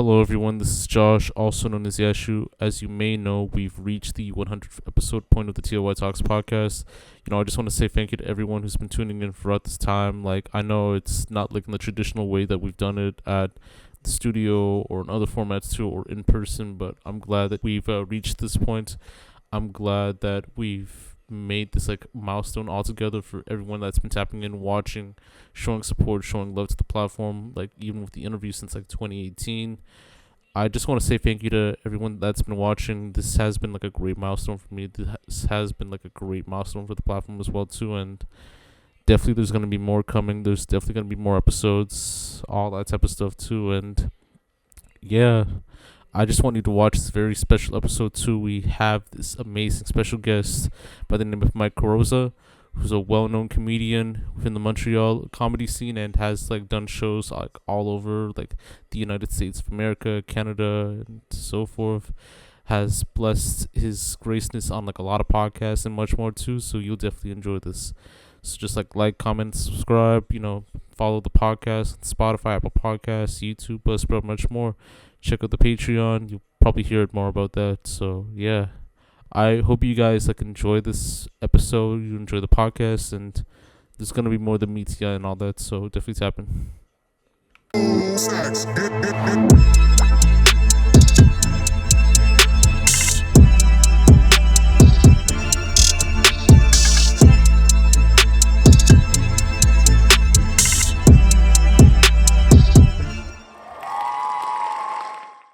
Hello, everyone. This is Josh, also known as Yashu. As you may know, we've reached the 100th episode point of the TLOY Talks podcast. I just want to say thank you to everyone who's been tuning in throughout this time. I know it's not like in the traditional way that we've done it at the studio or in other formats too, or in person, but I'm glad that we've reached this point. I'm glad that we've made this like milestone altogether for everyone that's been tapping in, watching, showing support, showing love to the platform, like even with the interview since like 2018. I just want to say thank you to everyone that's been watching. This has been like a great milestone for me. This has been like a great milestone for the platform as well too, and definitely there's gonna be more coming. There's definitely gonna be more episodes, all that type of stuff too, and yeah, I just want you to watch this very special episode too. We have this amazing special guest by the name of Mike Carrozza, who's a well-known comedian within the Montreal comedy scene and has like done shows like all over like the United States of America, Canada, and so forth. Has blessed his graceness on like a lot of podcasts and much more too. So you'll definitely enjoy this. So just like, comment, subscribe. Follow the podcast, Spotify, Apple Podcasts, YouTube, Buzzsprout, much more. Check out the Patreon. You'll probably hear more about that. So yeah, I hope you guys like enjoy this episode. You enjoy the podcast, and there's gonna be more than media and all that. So definitely tap in.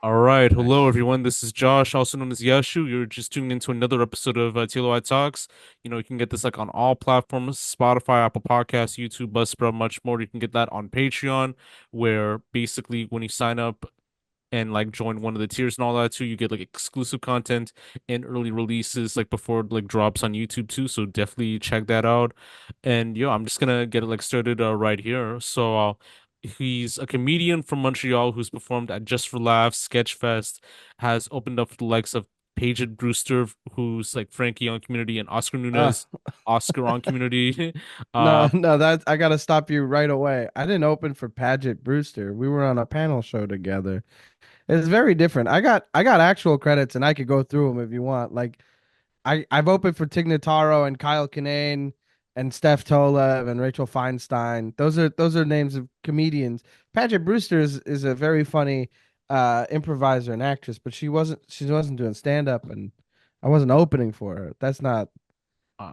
All right. Hello, everyone. This is Josh, also known as Yashu. You're just tuning into another episode of TLOY Talks. You can get this like on all platforms: Spotify, Apple Podcasts, YouTube, Buzzsprout, much more. You can get that on Patreon, where basically when you sign up and like join one of the tiers and all that too, you get like exclusive content and early releases like before it like drops on YouTube too. So definitely check that out. And I'm just gonna get it like started right here. He's a comedian from Montreal who's performed at Just for Laughs, Sketchfest, has opened up for the likes of Paget Brewster, who's like Frankie on Community, and Oscar Uh, Nunez, Oscar on Community. no, uh, no, that I gotta stop you right away. I didn't open for Paget Brewster. We were on a panel show together. It's very different. I got actual credits and I could go through them if you want. Like I've opened for Tig Notaro and Kyle Kinane and Steph Tolev and Rachel Feinstein. Those are names of comedians. Paget Brewster is a very funny improviser and actress, but she wasn't doing stand up and I wasn't opening for her. That's not.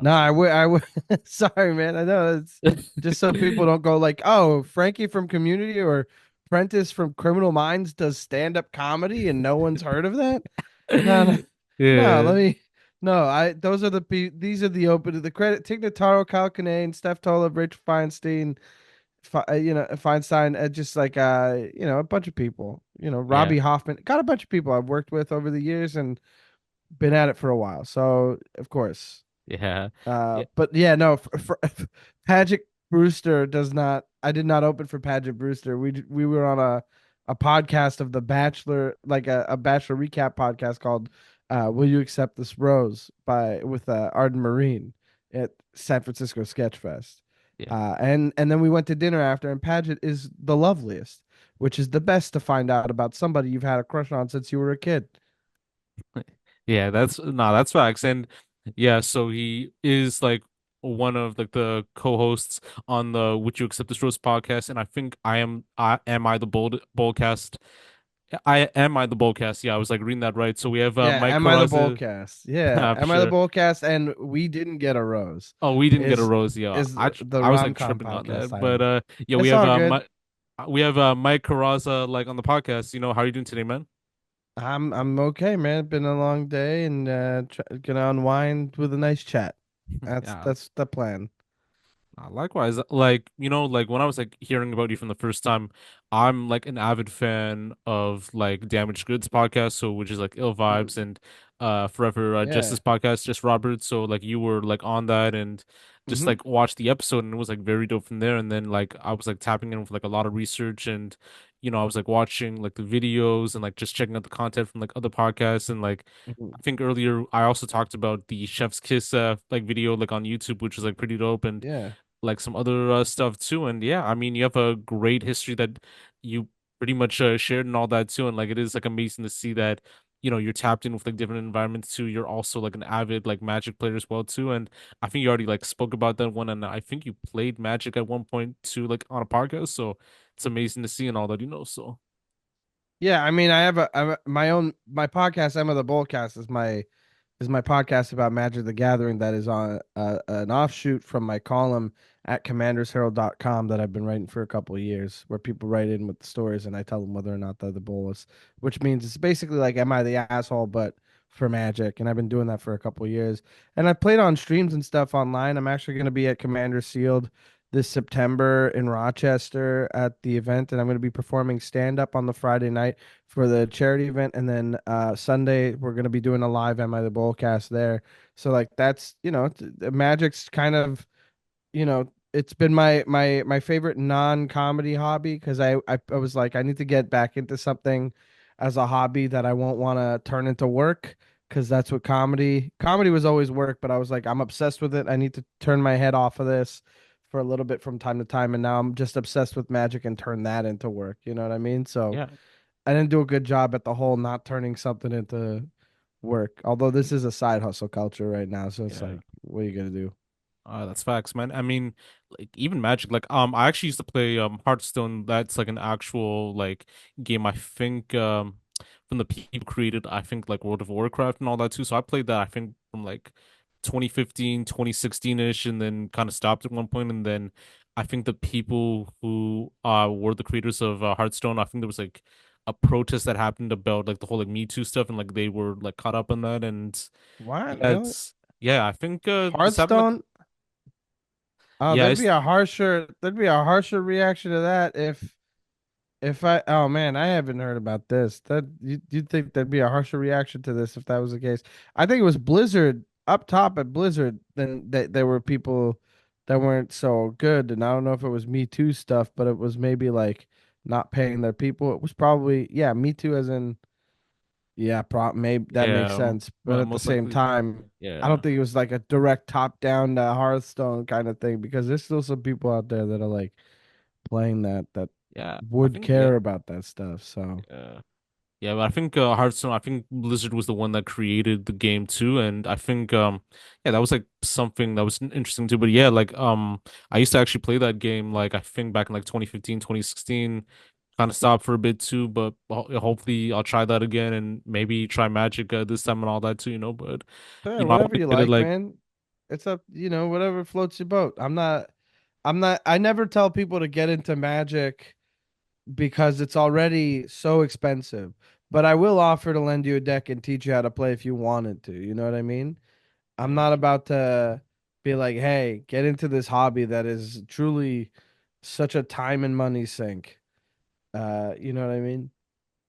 No, I would. Sorry, man. I know it's just so people don't go like, "Oh, Frankie from Community or Prentice from Criminal Minds does stand-up comedy and no one's heard of that." No, no, no. yeah, Let me. No, I. Those are these are the open the credit. Tig Notaro, Kyle Kinane, Steph Tolev, Rachel Feinstein, Feinstein. Just like a bunch of people. yeah, Robbie Hoffman. Got a bunch of people I've worked with over the years and been at it for a while. So of course. yeah, yeah. But yeah, no, Paget Brewster does not. I did not open for Paget Brewster. We were on a podcast of The Bachelor, like a Bachelor recap podcast called "Will You Accept This Rose" by with Arden Marine at San Francisco Sketchfest. Yeah. And then we went to dinner after, and Paget is the loveliest, which is the best to find out about somebody you've had a crush on since you were a kid. Yeah, that's facts. And yeah, so he is like one of like the co-hosts on the Would You Accept This Rose podcast, and I think I am I the boldcast. I the boldcast. Yeah, I was like reading that right. So we have Yeah, Mike am I the Carrozza. Boldcast? Yeah, I'm am I the sure. Boldcast? And we didn't get a rose. Oh, we didn't get a Is rose. Yeah, is the I was rom like com tripping on podcast that, but title? yeah, It's all good. We have Mike Carrozza like on the podcast. How are you doing today, man? I'm okay, man. Been a long day and gonna unwind with a nice chat. That's Yeah, that's the plan. likewise, like when I was like hearing about you from the first time, I'm like an avid fan of like Damaged Goods podcast, so which is like Ill Mm, Vibes and Forever yeah. Justice podcast, just Robert. So like you were like on that and just hmm like watched the episode and it was like very dope from there. And then like I was like tapping in with like a lot of research and I was like watching like the videos and like just checking out the content from like other podcasts and like hmm I think earlier I also talked about the Chef's Kiss like video like on YouTube, which was like pretty dope and Yeah. like some other stuff too. And yeah, I mean, you have a great history that you pretty much shared and all that too. And like it is like amazing to see that you're tapped in with like different environments too. You're also like an avid like Magic player as well too. And I think you already like spoke about that one, and I think you played Magic at one point too, like on a podcast. So it's amazing to see and all that. So Yeah, I mean, my own my podcast. Emma the Bullcast is my podcast about Magic the Gathering that is on an offshoot from my column at commandersherald.com that I've been writing for a couple of years, where people write in with the stories and I tell them whether or not they're the bullies, which means it's basically like Am I the Asshole, but for Magic. And I've been doing that for a couple of years. And I played on streams and stuff online. I'm actually going to be at Commander Sealed this September in Rochester at the event, and I'm going to be performing stand up on the Friday night for the charity event, and then Sunday we're going to be doing a live Am I the Bullcast there. So like that's Magic's kind of it's been my favorite non-comedy hobby because I was like I need to get back into something as a hobby that I won't want to turn into work because that's what comedy was always work, but I was like I'm obsessed with it. I need to turn my head off of this for a little bit from time to time, and now I'm just obsessed with Magic and turn that into work. You know what I mean? So yeah, I didn't do a good job at the whole not turning something into work. Although this is a side hustle culture right now, so it's yeah. like, what are you gonna do? That's facts, man. I mean, like even Magic, like I actually used to play Hearthstone. That's like an actual like game. I think from the people created, I think like World of Warcraft and all that too. So I played that I think from like 2015, 2016-ish, and then kind of stopped at one point. And then I think the people who were the creators of Hearthstone, I think there was like a protest that happened about like the whole like Me Too stuff, and like they were like caught up in that. And What yeah, really? it's yeah, I think this happened like Hearthstone? Oh, yeah, it's there'd be a harsher reaction to that if I oh man, I haven't heard about this. That you'd think there'd be a harsher reaction to this if that was the case. I think it was Blizzard up top at Blizzard, then there were people that weren't so good, and I don't know if it was Me Too stuff, but it was maybe like not paying their people. It was probably yeah, Me Too as in yeah, maybe that makes yeah, sense. But at the most same likely. time, I Yeah, don't think it was like a direct top down to Hearthstone kind of thing because there's still some people out there that are like playing that yeah. I would think yeah, care about that stuff. So yeah, yeah. But I think Hearthstone. I think Blizzard was the one that created the game too, and I think yeah, that was like something that was interesting too. But yeah, like I used to actually play that game. Like I think back in like 2015, 2016. Kind of stopped for a bit too, but hopefully I'll try that again and maybe try Magic this time and all that too. But yeah, I want whatever to you get it like, like man. It's up, whatever floats your boat. I never tell people to get into Magic because it's already so expensive. But I will offer to lend you a deck and teach you how to play if you wanted to. You know what I mean? I'm yeah, not about to be like, hey, get into this hobby that is truly such a time and money sink. You know what I mean?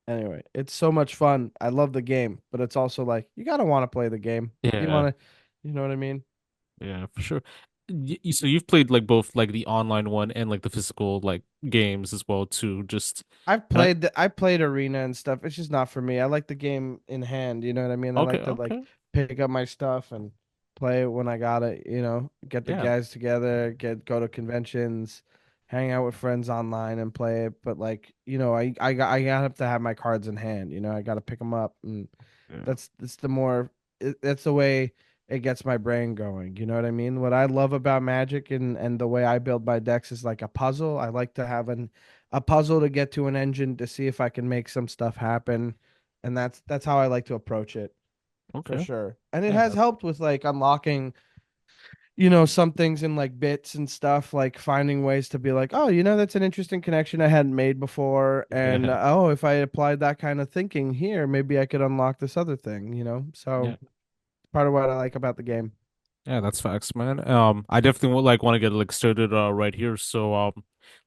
Anyway, it's so much fun. I love the game, but it's also like you gotta want to play the game. You yeah. want to, you know what I mean? Yeah, for sure. So you've played like both like the online one and like the physical like games as well too. Just and I played arena and stuff. It's just not for me. I like the game in hand. You know what I mean? I okay, like to like okay, pick up my stuff and play it when I got it. Get the yeah, guys together, go to conventions, hang out with friends online and play it. But like I have to have my cards in hand. I got to pick them up, and yeah, that's the more that's the way it gets my brain going. You know what I mean? What I love about Magic and the way I build my decks is like a puzzle. I like to have a puzzle to get to an engine to see if I can make some stuff happen. And that's how I like to approach it for okay, sure. And it yeah, has helped with like unlocking, some things in like bits and stuff, like finding ways to be like, oh, that's an interesting connection I hadn't made before. And yeah, oh, if I applied that kind of thinking here, maybe I could unlock this other thing. yeah. So part of what I like about the game. Yeah, that's facts, man. I definitely would like want to get like started right here. So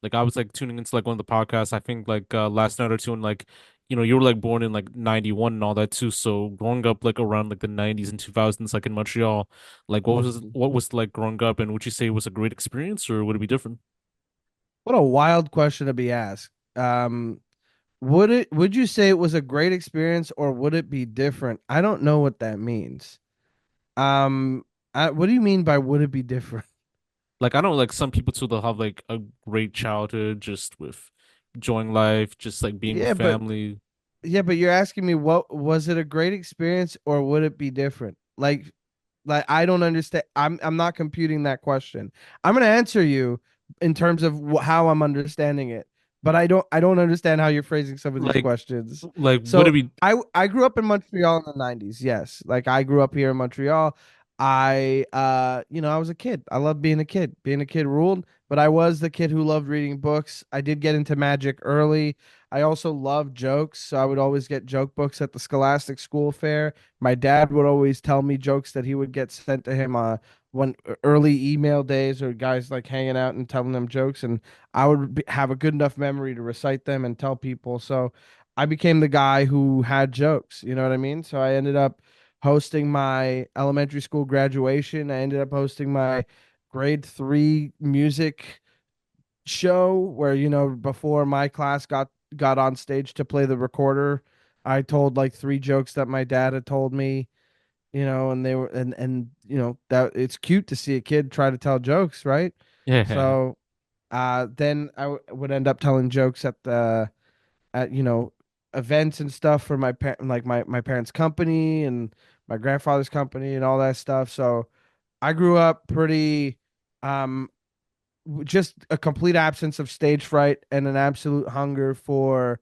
like I was like tuning into like one of the podcasts, I think like last night or two, and like you were like born in like 91 and all that too. So growing up like around like the 90s and 2000s like in Montreal, like Mhm. what was like growing up, and would you say it was a great experience or would it be different? What a wild question to be asked. Would you say it was a great experience or would it be different? I don't know what that means. Um, what do you mean by would it be different? Like I know like some people too they'll have like a great childhood just with enjoying life, just like being with Yeah, but family. yeah, but you're asking me what was it a great experience or would it be different? Like I don't understand. I'm not computing that question. I'm going to answer you in terms of how I'm understanding it, but I don't understand how you're phrasing some of these Like questions. would it So be I grew up in Montreal in the 90s. Yes. Like I grew up here in Montreal. I was a kid. I loved being a kid. Being a kid ruled, but I was the kid who loved reading books. I did get into magic early. I also loved jokes, so I would always get joke books at the Scholastic School Fair. My dad would always tell me jokes that he would get sent to him when early email days or guys like hanging out and telling them jokes, and I would have a good enough memory to recite them and tell people. So I became the guy who had jokes. You know what I mean? So I ended up hosting my elementary school graduation. I ended up hosting my grade 3 music show where before my class got on stage to play the recorder, I told like 3 jokes that my dad had told me, and they were and that it's cute to see a kid try to tell jokes, right? yeah. So then would end up telling jokes at events and stuff for my parents' company and my grandfather's company and all that stuff. So I grew up pretty um just a complete absence of stage fright and an absolute hunger for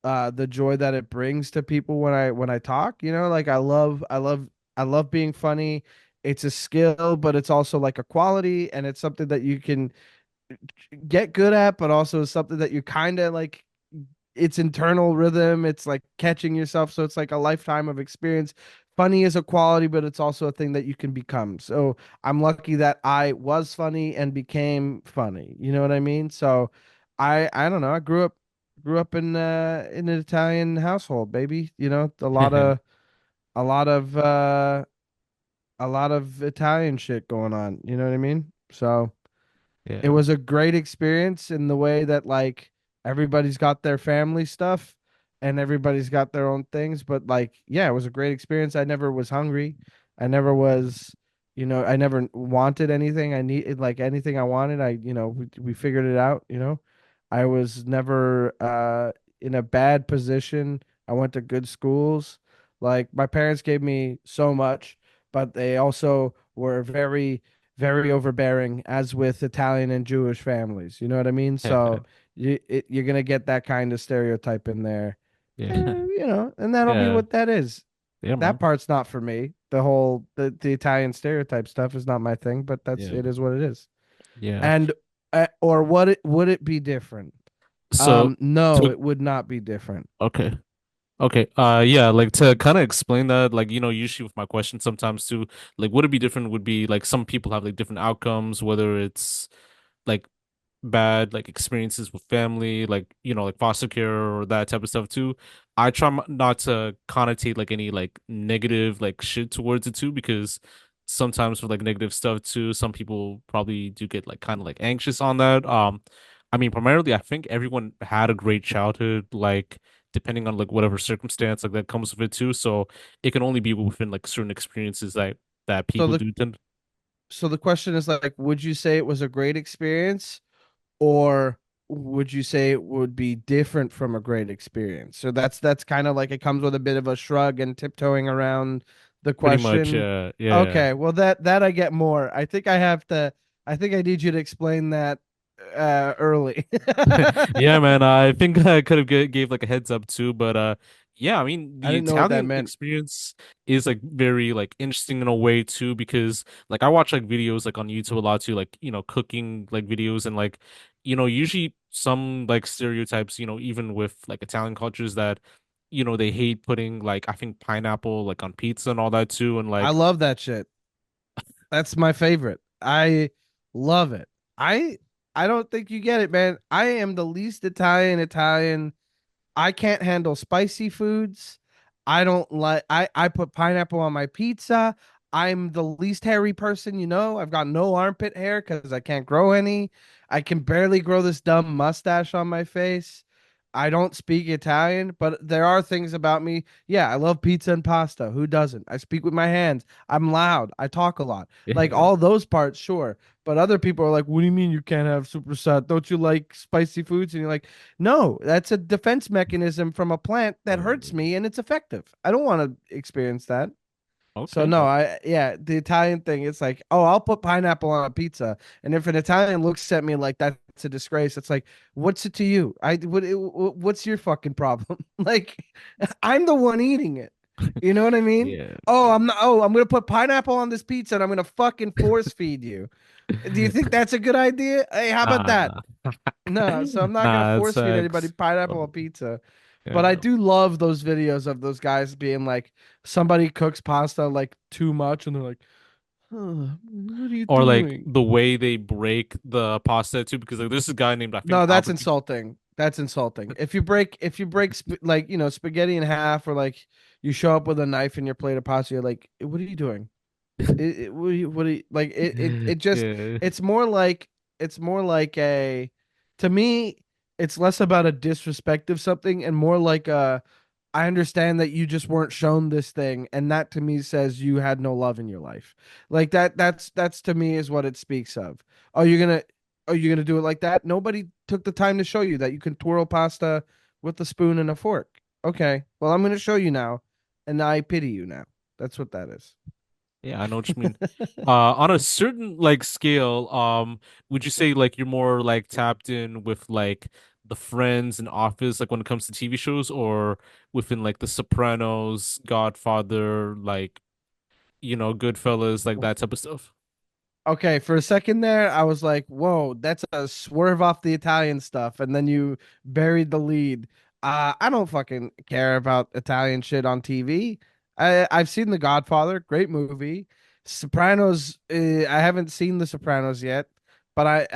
the joy that it brings to people when I talk. Like I love being funny. It's a skill, but it's also like a quality, and it's something that you can get good at, but also something that you kind of like it's internal rhythm. It's like catching yourself. So it's like a lifetime of experience. Funny is a quality, but it's also a thing that you can become. So I'm lucky that I was funny and became funny. You know what I mean? So I don't know. I grew up in an Italian household, baby. A lot of uh a lot of Italian shit going on. You know what I mean? So it Yeah. was a great experience in the way that like everybody's got their family stuff and everybody's got their own things, but like yeah, it was a great experience. I never was hungry. I never was, I never wanted anything. I needed like anything I wanted. We figured it out. I was never in a bad position. I went to good schools. Like my parents gave me so much, but they also were very very overbearing, as with Italian and Jewish families. You know what I mean? So you're gonna get that kind of stereotype in there, Yeah. and that'll be Yeah. what that is. Yeah, That man. part's not for me. The Italian stereotype stuff is not my thing, but Yeah. it is what it is. Yeah. And or would it be different? So No, to it would not be different. okay. Okay. Yeah, like to kind of explain that, like, usually with my question sometimes too, like would it be different would be like some people have like different outcomes, whether it's like bad like experiences with family, like like foster care or that type of stuff too. I try not to connotate like any like negative like shit towards it too, because sometimes with like negative stuff too, some people probably do get like kind of like anxious on that. I mean, primarily, I think everyone had a great childhood, like depending on like whatever circumstance like that comes with it too. So it can only be within like certain experiences that So people the do tend. so the question is like, would you say it was a great experience? Or would you say it would be different from a great experience? So that's kind of like it comes with a bit of a shrug and tiptoeing around the Pretty much, question. yeah. Okay, well that I get more. I think I need you to explain that early. Yeah, man. I think I could have gave like a heads up too, but yeah. I mean, I the didn't know what that Italian meant. experience is like very like interesting in a way too, because like I watch like videos like on YouTube a lot too, like cooking like videos and like usually some like stereotypes, even with like Italian cultures that they hate putting like I think pineapple like on pizza and all that too, and I like love that shit. That's my favorite. I love it. I I don't think you get it, man. I am the least Italian. I can't handle spicy foods. I don't like I put pineapple on my pizza. I'm the least hairy person, I've got no armpit hair because I can't grow any. I can barely grow this dumb mustache on my face. I don't speak Italian, but there are things about me. Yeah, I love pizza and pasta. Who doesn't? I speak with my hands. I'm loud. I talk a lot. Like Yeah. all those parts, sure. But other people are like, "What do you mean you can't have supersat? Don't you like spicy foods?" And you're like, "No, that's a defense mechanism from a plant that hurts Mm. me and it's effective. I don't want to experience that." So Okay. no, I yeah, the Italian thing, it's like, oh, I'll put pineapple on a pizza, and if an Italian looks at me like that's a disgrace, it's like, what's it to you? What's your fucking problem? Like, I'm the one eating it. You know what I mean? Yeah. Oh, I'm not. Oh, I'm gonna put pineapple on this pizza, and I'm gonna fucking force feed you. Do you think that's a good idea? Hey, how about Nah, that? nah. No, so I'm not gonna Nah, it's force feed anybody facts. pineapple on pizza. But I Yeah. do love those videos of those guys being like, somebody cooks pasta like too much, and they're like, huh, what are you Or like doing? the way they break the pasta too, because like there's a guy named I think No, that's Albert. insulting. That's insulting. If you break like spaghetti in half, or like you show up with a knife in your plate of pasta, you're like, what are you doing? What do you like it just Yeah. it's more like it's more like a to me it's less about a disrespect of something and more like a I understand that you just weren't shown this thing, and that to me says you had no love in your life. Like that's to me is what it speaks of. Are you gonna do it like that? Nobody took the time to show you that you can twirl pasta with a spoon and a fork. Okay, well I'm gonna show you now, and I pity you now. That's what that is. Yeah, I know what you mean. On a certain like scale, would you say like you're more like tapped in with like the Friends and Office, like when it comes to TV shows, or within like The Sopranos, Godfather, like Goodfellas, like that type of stuff? Okay, for a second there, I was like, "Whoa, that's a swerve off the Italian stuff," and then you buried the lead. I don't fucking care about Italian shit on TV. I've seen The Godfather, great movie. Sopranos, I haven't seen The Sopranos yet, but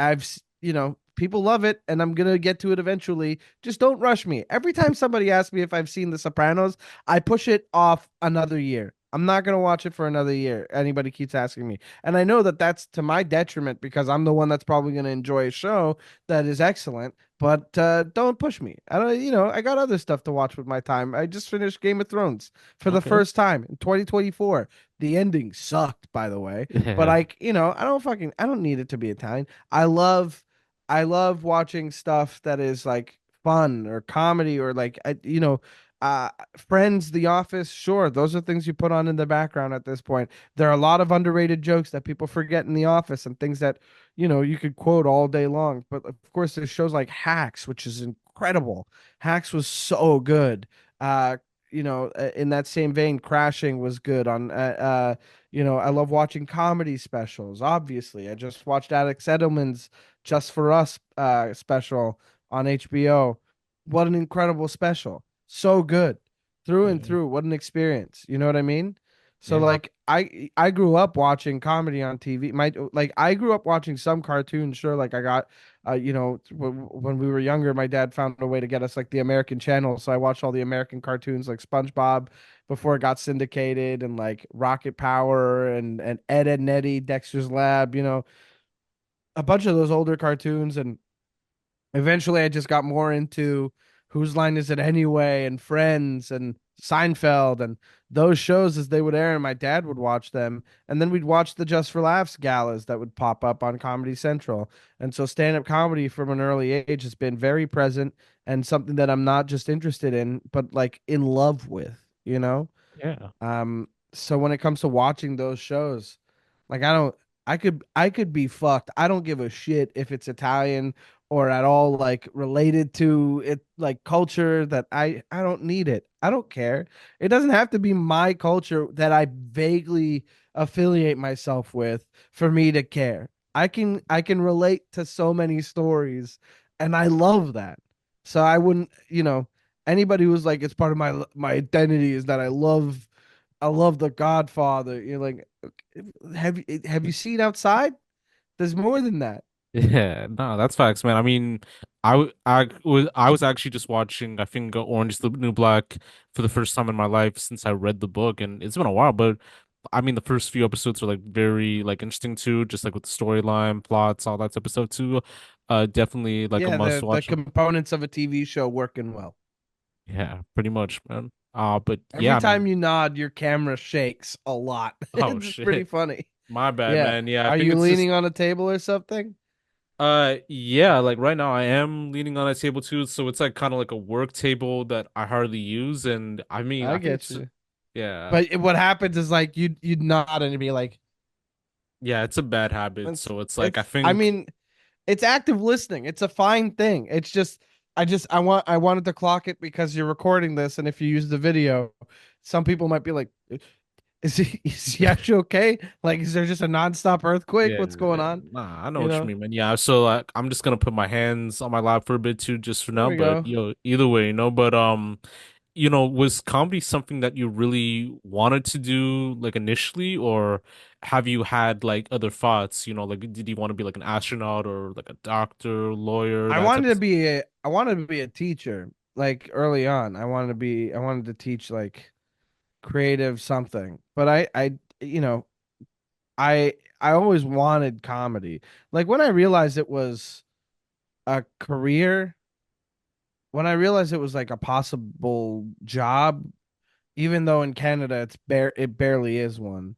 people love it, and I'm gonna get to it eventually. Just don't rush me. Every time somebody asks me if I've seen The Sopranos, I push it off another year. I'm not gonna watch it for another year. Anybody keeps asking me. And I know that that's to my detriment because I'm the one that's probably going to enjoy a show that is excellent. But don't push me. I don't, I got other stuff to watch with my time. I just finished Game of Thrones for the Okay. first time in 2024. The ending sucked, by the way. But Yeah. I don't need it to be Italian. I love watching stuff that is like fun or comedy or like, uh, Friends, The Office, sure, those are things you put on in the background at this point. There are a lot of underrated jokes that people forget in The Office and things that, you could quote all day long. But of course, there's shows like Hacks, which is incredible. Hacks was so good. In that same vein, Crashing was good on, I love watching comedy specials. Obviously, I just watched Alex Edelman's Just for Us special on HBO. What an incredible special, so good through and Yeah. through. What an experience. You know what I mean? So Yeah. like I grew up watching comedy on TV. I grew up watching some cartoons. Sure, like I got when we were younger, my dad found a way to get us like the American channel. So I watched all the American cartoons like SpongeBob before it got syndicated, and like Rocket Power and Ed, Ed and Eddie, Dexter's Lab, a bunch of those older cartoons. And eventually I just got more into Whose Line Is It Anyway and Friends and Seinfeld and those shows as they would air, and my dad would watch them. And then we'd watch the Just for Laughs galas that would pop up on Comedy Central. And so stand-up comedy from an early age has been very present and something that I'm not just interested in, but like in love with, you know? Yeah. So when it comes to watching those shows, like I could be fucked. I don't give a shit if it's Italian or at all like related to it like culture that I don't need it. I don't care. It doesn't have to be my culture that I vaguely affiliate myself with for me to care. I can relate to so many stories, and I love that. So I wouldn't, anybody who's like it's part of my identity is that I love The Godfather. You're like, have you seen Outside? There's more than that. Yeah, no, that's facts, man. I mean, I was actually just watching, I think, Orange is the New Black for the first time in my life since I read the book, and it's been a while. But I mean, the first few episodes are like very like interesting too, just like with the storyline, plots, all that type of stuff too. Definitely like a Yeah, must the watch. components of a TV show working well. Yeah, pretty much, man. But yeah, Every I time mean, you nod, your camera shakes a lot. oh It's just pretty shit, funny. my bad, Yeah. man. Yeah, I Are think you it's just leaning on a table or something? yeah, like right now I am leaning on a table too, so it's like kind of like a work table that I hardly use, and I mean, I I think get it's you. yeah, But what happens is like you'd nod and it'd be like yeah, it's a bad habit. So it's like I I think mean, it's active listening. It's a fine thing. It's just I wanted to clock it because you're recording this, and if you use the video, some people might be like, is Yashu okay? Like, is there just a nonstop earthquake? yeah, What's going on? nah, I know You what you know? mean, man. Yeah, so like I'm just gonna put my hands on my lap for a bit too, just for There now. we But go. either way, but was comedy something that you really wanted to do like initially, or have you had like other thoughts? Like did you want to be like an astronaut or like a doctor, lawyer, that type of stuff? I wanted to be a teacher like early on. I wanted to teach like creative something. But you know, I always wanted comedy. Like when I realized it was a career, when I realized it was like a possible job, even though in Canada it barely is one.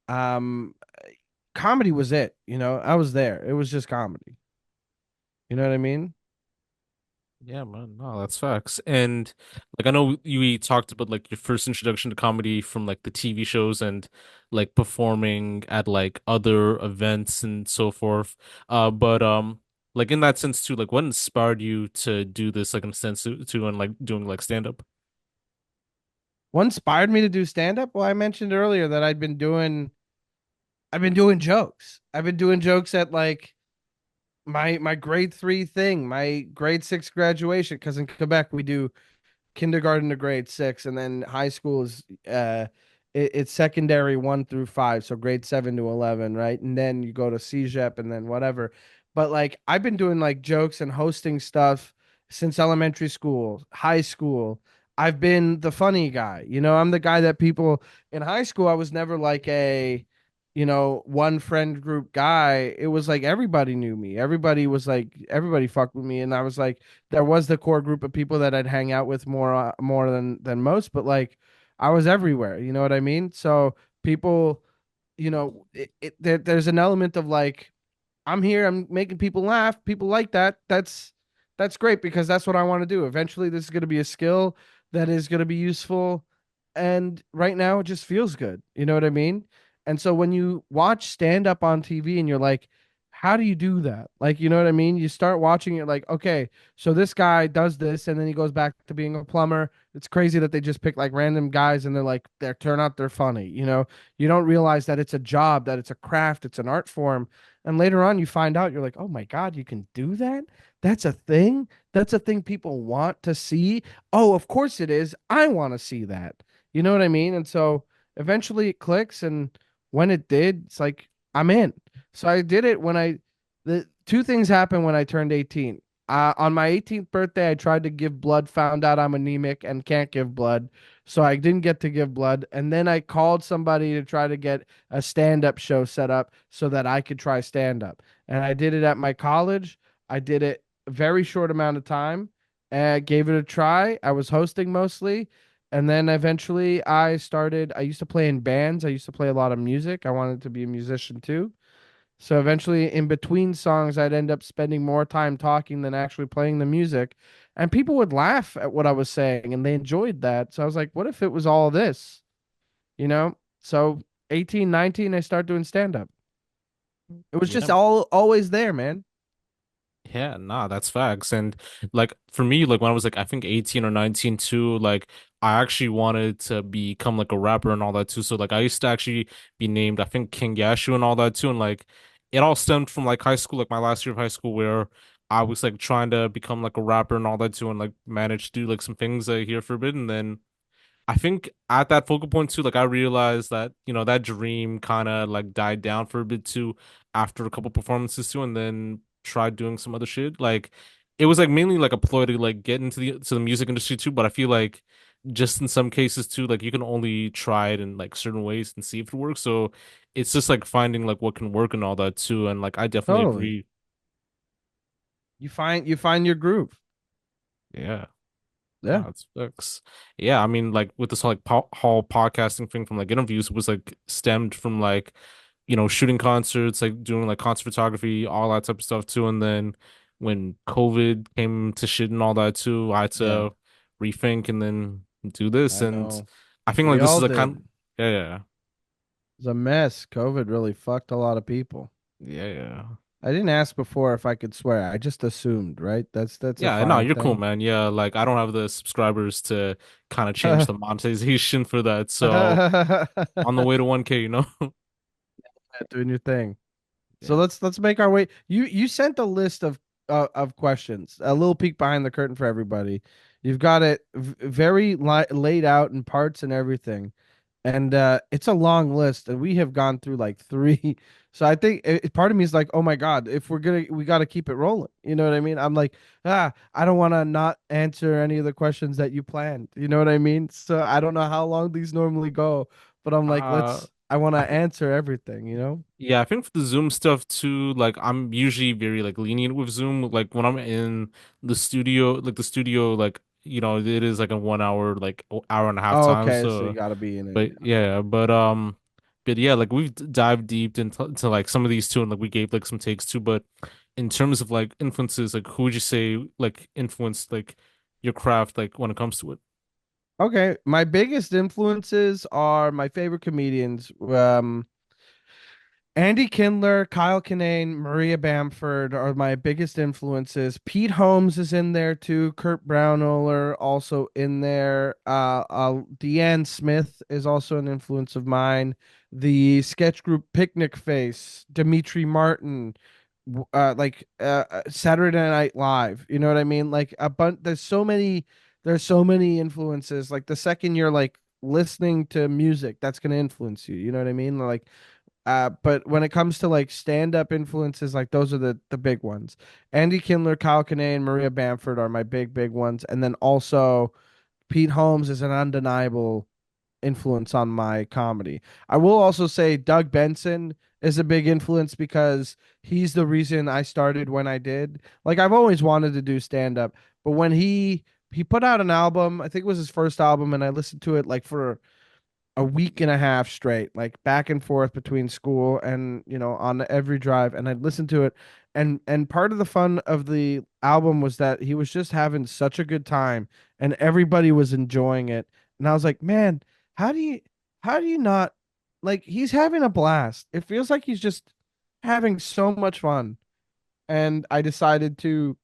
Um Comedy was it, I was there. It was just comedy. You know what I mean? Yeah, man. No, that's facts. And like I know you talked about like your first introduction to comedy from like the TV shows and like performing at like other events and so forth. But like in that sense too, like what inspired you to do this like in a sense to and like doing like stand up? What inspired me to do stand up? Well, I mentioned earlier that I've been doing jokes. I've been doing jokes at like my grade 3 thing, my grade 6 graduation, because in Quebec we do kindergarten to grade 6, and then high school is it's secondary 1 through 5, so grade 7 to 11, right? And then you go to CEGEP and then whatever. But like I've been doing like jokes and hosting stuff since elementary school, high school. I've been the funny guy. I'm the guy that people in high school, I was never like a one friend group guy. It was like everybody knew me. Everybody fucked with me, and I was like there was the core group of people that I'd hang out with more than most, but like I was everywhere. You know what I mean? So people, there's an element of like I'm here, I'm making people laugh. People like that. That's great because that's what I want to do. Eventually this is going to be a skill that is going to be useful, and right now it just feels good. You know what I mean? And so when you watch stand up on TV and you're like, how do you do that? Like, you know what I mean? You start watching it like, okay, so this guy does this and then he goes back to being a plumber. It's crazy that they just pick like random guys and they're turn out they're funny. You don't realize that it's a job, that it's a craft, it's an art form. And later on, you find out, you're like, oh my God, you can do that? That's a thing? That's a thing people want to see? Oh, of course it is. I want to see that. You know what I mean? And so eventually it clicks. And when it did, it's like, I'm in. So I did it the two things happened when I turned 18. On my 18th birthday, I tried to give blood, found out I'm anemic and can't give blood. So I didn't get to give blood. And then I called somebody to try to get a stand up show set up so that I could try stand up. And I did it at my college. I did it a very short amount of time and gave it a try. I was hosting mostly. And then eventually I used to play in bands. I used to play a lot of music. I wanted to be a musician too. So eventually, in between songs, I'd end up spending more time talking than actually playing the music. And people would laugh at what I was saying and they enjoyed that. So I was like, what if it was all this? You know? So 18, 19, I start doing stand up. It was just Yeah. all always there, man. Yeah, nah, that's facts. And like for me, like when I was like I think 18 or 19 too, like I actually wanted to become like a rapper and all that too. So like I used to actually be named I think King Yashu and all that too. And like it all stemmed from like high school, like my last year of high school where I was like trying to become like a rapper and all that too and like managed to do like some things here for a bit. And then I think at that focal point too, like I realized that, that dream kind of like died down for a bit too after a couple performances too, and then tried doing some other shit. Like it was like mainly like a ploy to like get into the music industry too, but I feel like just in some cases too, like you can only try it in like certain ways and see if it works. So it's just like finding like what can work and all that too. And like I definitely Totally. agree. You find your groove. Yeah. Yeah. That's fix. Yeah, I mean, like with this whole like whole podcasting thing from like interviews was like stemmed from like shooting concerts, like doing like concert photography, all that type of stuff too. And then when COVID came to shit and all that too, I had Yeah. to rethink and then do this. I And know. I think We like this all is a did. yeah, yeah, It's a mess. COVID really fucked a lot of people. yeah, yeah. I didn't ask before if I could swear. I just assumed, right? That's a Yeah, no, fine you're cool, thing. man. Yeah, like I don't have the subscribers to kind of change the monetization for that. So on the way to 1K, Doing your thing. So Yeah. let's make our way. You sent a list of questions, a little peek behind the curtain for everybody. You've got it very laid out in parts and everything, and it's a long list, and we have gone through like three. So I think part of me is like, oh my god, if we got to keep it rolling. You know what I mean? I'm like, I don't want to not answer any of the questions that you planned. You know what I mean? So I don't know how long these normally go, but I'm like, Uh, let's. I want to I think answer everything. You know? Yeah, I think for the Zoom stuff too, like I'm usually very like lenient with Zoom. Like when I'm in the studio, like it is like a 1 hour, like hour and a half Oh, time. okay. So you So, got to be in it. but yeah, but yeah, like we've dived deep into like some of these too, and like we gave like some takes too. But in terms of like influences, like who would you say like influenced like your craft, like when it comes to it? Okay, my biggest influences are my favorite comedians. Andy Kindler, Kyle Kinane, Maria Bamford are my biggest influences. Pete Holmes is in there too. Kurt Brownohler also in there. Deanne Smith is also an influence of mine. The sketch group Picnic Face, Dimitri Martin, Saturday Night Live. You know what I mean? Like a bunch. There's so many influences. Like the second you're like listening to music, that's gonna influence you. You know what I mean? Like but when it comes to like stand-up influences, like those are the big ones. Andy Kindler, Kyle Kinane, Maria Bamford are my big ones, and then also Pete Holmes is an undeniable influence on my comedy. I will also say Doug Benson is a big influence because he's the reason I started when I did. Like I've always wanted to do stand-up, but when he put out an album, I think it was his first album, and I listened to it like for a week and a half straight, like back and forth between school and on every drive, and I'd listen to it. And part of the fun of the album was that he was just having such a good time and everybody was enjoying it. And I was like, man, how do you how do you not like he's having a blast. It feels like he's just having so much fun. And I decided to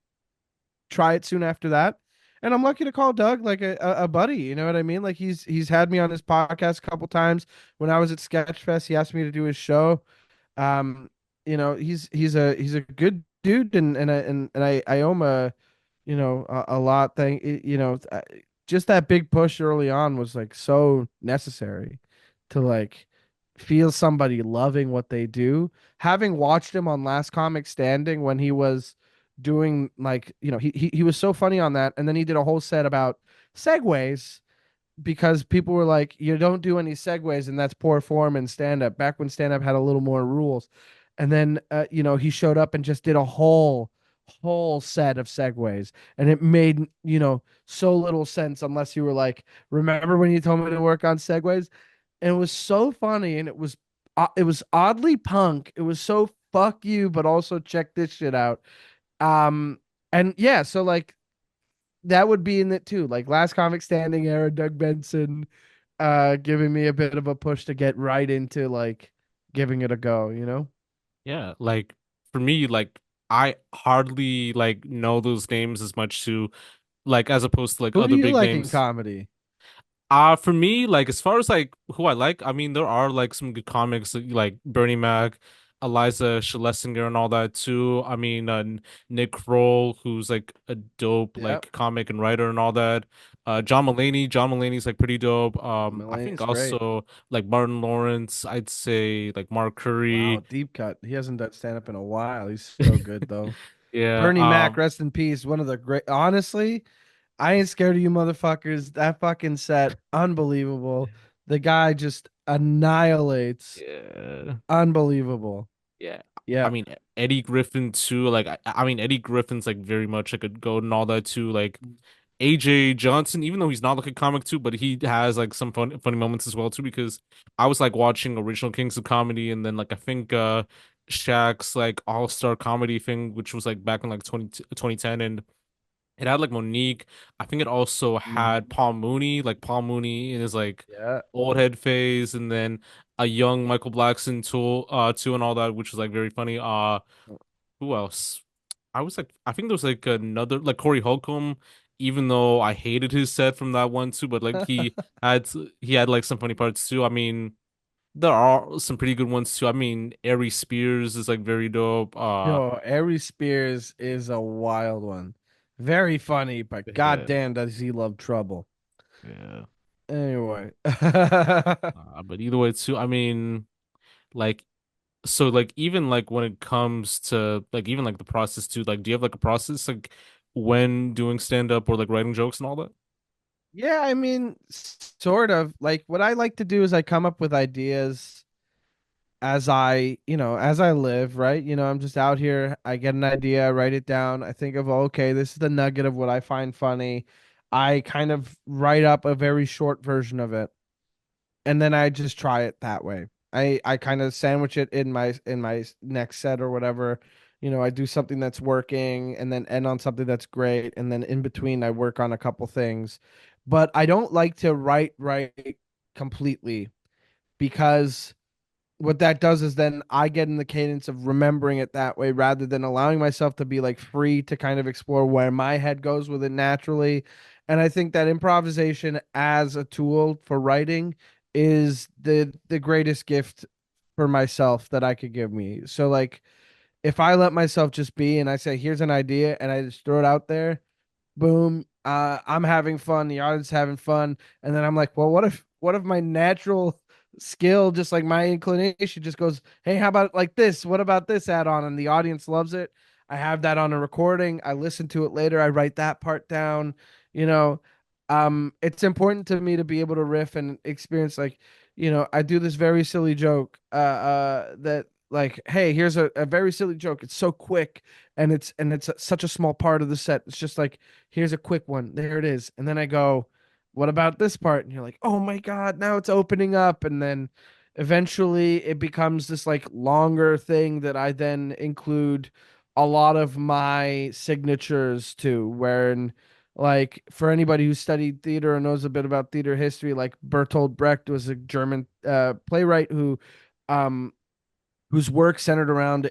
try it soon after that. And I'm lucky to call Doug like a buddy. You know what I mean? Like he's had me on his podcast a couple times. When I was at Sketchfest, he asked me to do his show. Um, he's a good dude, and I owe him a lot. Just that big push early on was like so necessary to like feel somebody loving what they do. Having watched him on Last Comic Standing when he was doing like he was so funny on that, and then he did a whole set about segues because people were like, you don't do any segues, and that's poor form in stand up. Back when stand up had a little more rules, and then he showed up and just did a whole set of segues, and it made so little sense unless you were like, remember when you told me to work on segues? And it was so funny, and it was oddly punk. It was so fuck you, but also check this shit out. Um, and yeah, so like that would be in it too. Like Last Comic Standing era, Doug Benson, giving me a bit of a push to get right into like giving it a go. Yeah, like for me, like I hardly like know those names as much to like as opposed to like Who do other you big like in names. comedy? For me, like as far as like who I like, I mean there are like some good comics like Bernie Mac, Eliza Schlesinger and all that too. I mean Nick Kroll, who's like a dope Yep. like comic and writer and all that. John Mulaney's like pretty dope. I think Mulaney's great. also like Martin Lawrence, I'd say like Mark Wow, Curry. deep cut. He hasn't done stand up in a while. He's so good though. Yeah, Bernie Mac, rest in peace. One of the great, honestly, I ain't scared of you motherfuckers. That fucking set, unbelievable. The guy just annihilates. Yeah. Unbelievable. Yeah. I Yeah. mean, Eddie Griffin too. Like, I mean, Eddie Griffin's like very much like a goat and all that too. Like AJ Johnson, even though he's not like a comic too, but he has like some funny moments as well too. Because I was like watching original Kings of Comedy, and then like I think Shaq's like All Star Comedy thing, which was like back in like 2010, and it had like Monique. I think it also had Mhm. Paul Mooney, like Paul Mooney in his like Yeah. old head phase, and then a young Michael Blackson too, and all that, which was like very funny. Who else? I was like, I think there was like another like Corey Holcomb, even though I hated his set from that one too, but like he had like some funny parts too. I mean, there are some pretty good ones too. I mean, Ari Spears is like very dope. Yo, Ari Spears is a wild one. Very funny, but Yeah, goddamn does he love trouble. yeah. Anyway. But either way too, I mean, like so like even like when it comes to like even like the process too, like do you have like a process like when doing stand up or like writing jokes and all that? Yeah, I mean, sort of. Like what I like to do is I come up with ideas as as I live, right? I'm just out here, I get an idea, I write it down, I think of, okay, this is the nugget of what I find funny. I kind of write up a very short version of it, and then I just try it that way. I kind of sandwich it in my next set or whatever. I do something that's working and then end on something that's great, and then in between I work on a couple things. But I don't like to write completely, because what that does is then I get in the cadence of remembering it that way rather than allowing myself to be like free to kind of explore where my head goes with it naturally. And I think that improvisation as a tool for writing is the greatest gift for myself that I could give me. So like if I let myself just be and I say here's an idea and I just throw it out there, boom, I'm having fun, the audience having fun, and then I'm like, well, what if my natural skill, just like my inclination, just goes, hey, how about like this, what about this add on, and the audience loves it. I have that on a recording, I listen to it later, I write that part down. you know it's important to me to be able to riff and experience, like, I do this very silly joke, that, like, hey, here's a very silly joke, it's so quick, and it's such a small part of the set. It's just like, here's a quick one, there it is, and then I go, what about this part, and you're like, oh my god, now it's opening up, and then eventually it becomes this like longer thing that I then include a lot of my signatures to, where, like, for anybody who studied theater or knows a bit about theater history, like Bertolt Brecht was a German playwright um whose work centered around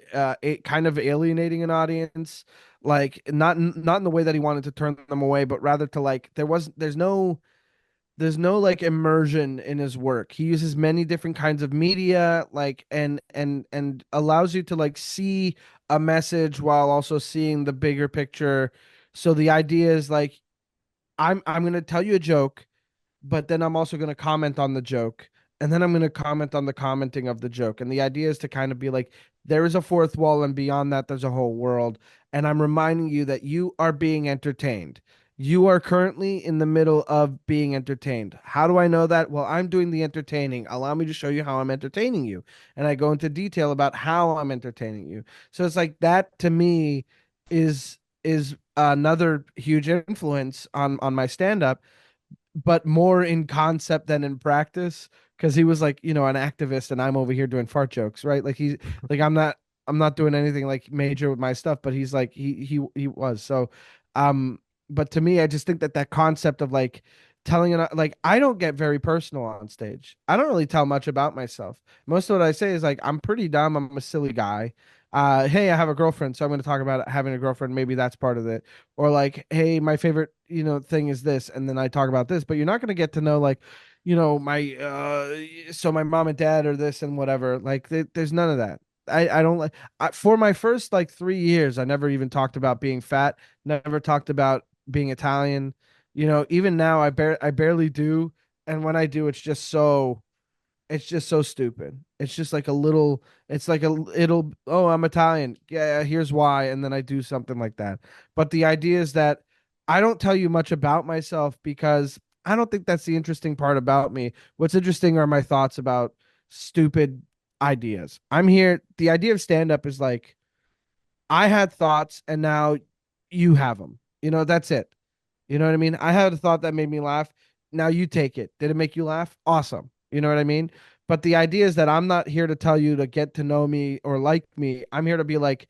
kind of alienating an audience, like not in the way that he wanted to turn them away, but rather to, like, there's no like immersion in his work. He uses many different kinds of media, like, and allows you to like see a message while also seeing the bigger picture. So the idea is like, I'm going to tell you a joke, but then I'm also going to comment on the joke. And then I'm going to comment on the commenting of the joke. And the idea is to kind of be like, there is a fourth wall, and beyond that, there's a whole world. And I'm reminding you that you are being entertained. You are currently in the middle of being entertained. How do I know that? Well, I'm doing the entertaining. Allow me to show you how I'm entertaining you. And I go into detail about how I'm entertaining you. So it's like that, to me, is another huge influence on my stand up, but more in concept than in practice, because he was like, an activist, and I'm over here doing fart jokes, right? Like, he's like, I'm not doing anything like major with my stuff, but he's like, he was. So um but to me, I just think that that concept of like telling it, like, I don't get very personal on stage. I don't really tell much about myself. Most of what I say is like, I'm pretty dumb, I'm a silly guy. Hey, I have a girlfriend, so I'm going to talk about having a girlfriend, maybe that's part of it. Or like, hey, my favorite thing is this, and then I talk about this, but you're not going to get to know, like, my so my mom and dad are this and whatever. Like, there's none of that. I don't like, for my first like 3 years, I never even talked about being fat, never talked about being Italian. Even now, I barely do, and when I do, it's just so stupid. It's just like a little, it's like oh, I'm Italian. Yeah, here's why. And then I do something like that. But the idea is that I don't tell you much about myself because I don't think that's the interesting part about me. What's interesting are my thoughts about stupid ideas. I'm here. The idea of stand up is like I had thoughts and now you have them. That's it. You know what I mean? I had a thought that made me laugh. Now you take it. Did it make you laugh? Awesome. You know what I mean? But the idea is that I'm not here to tell you to get to know me or like me. I'm here to be like,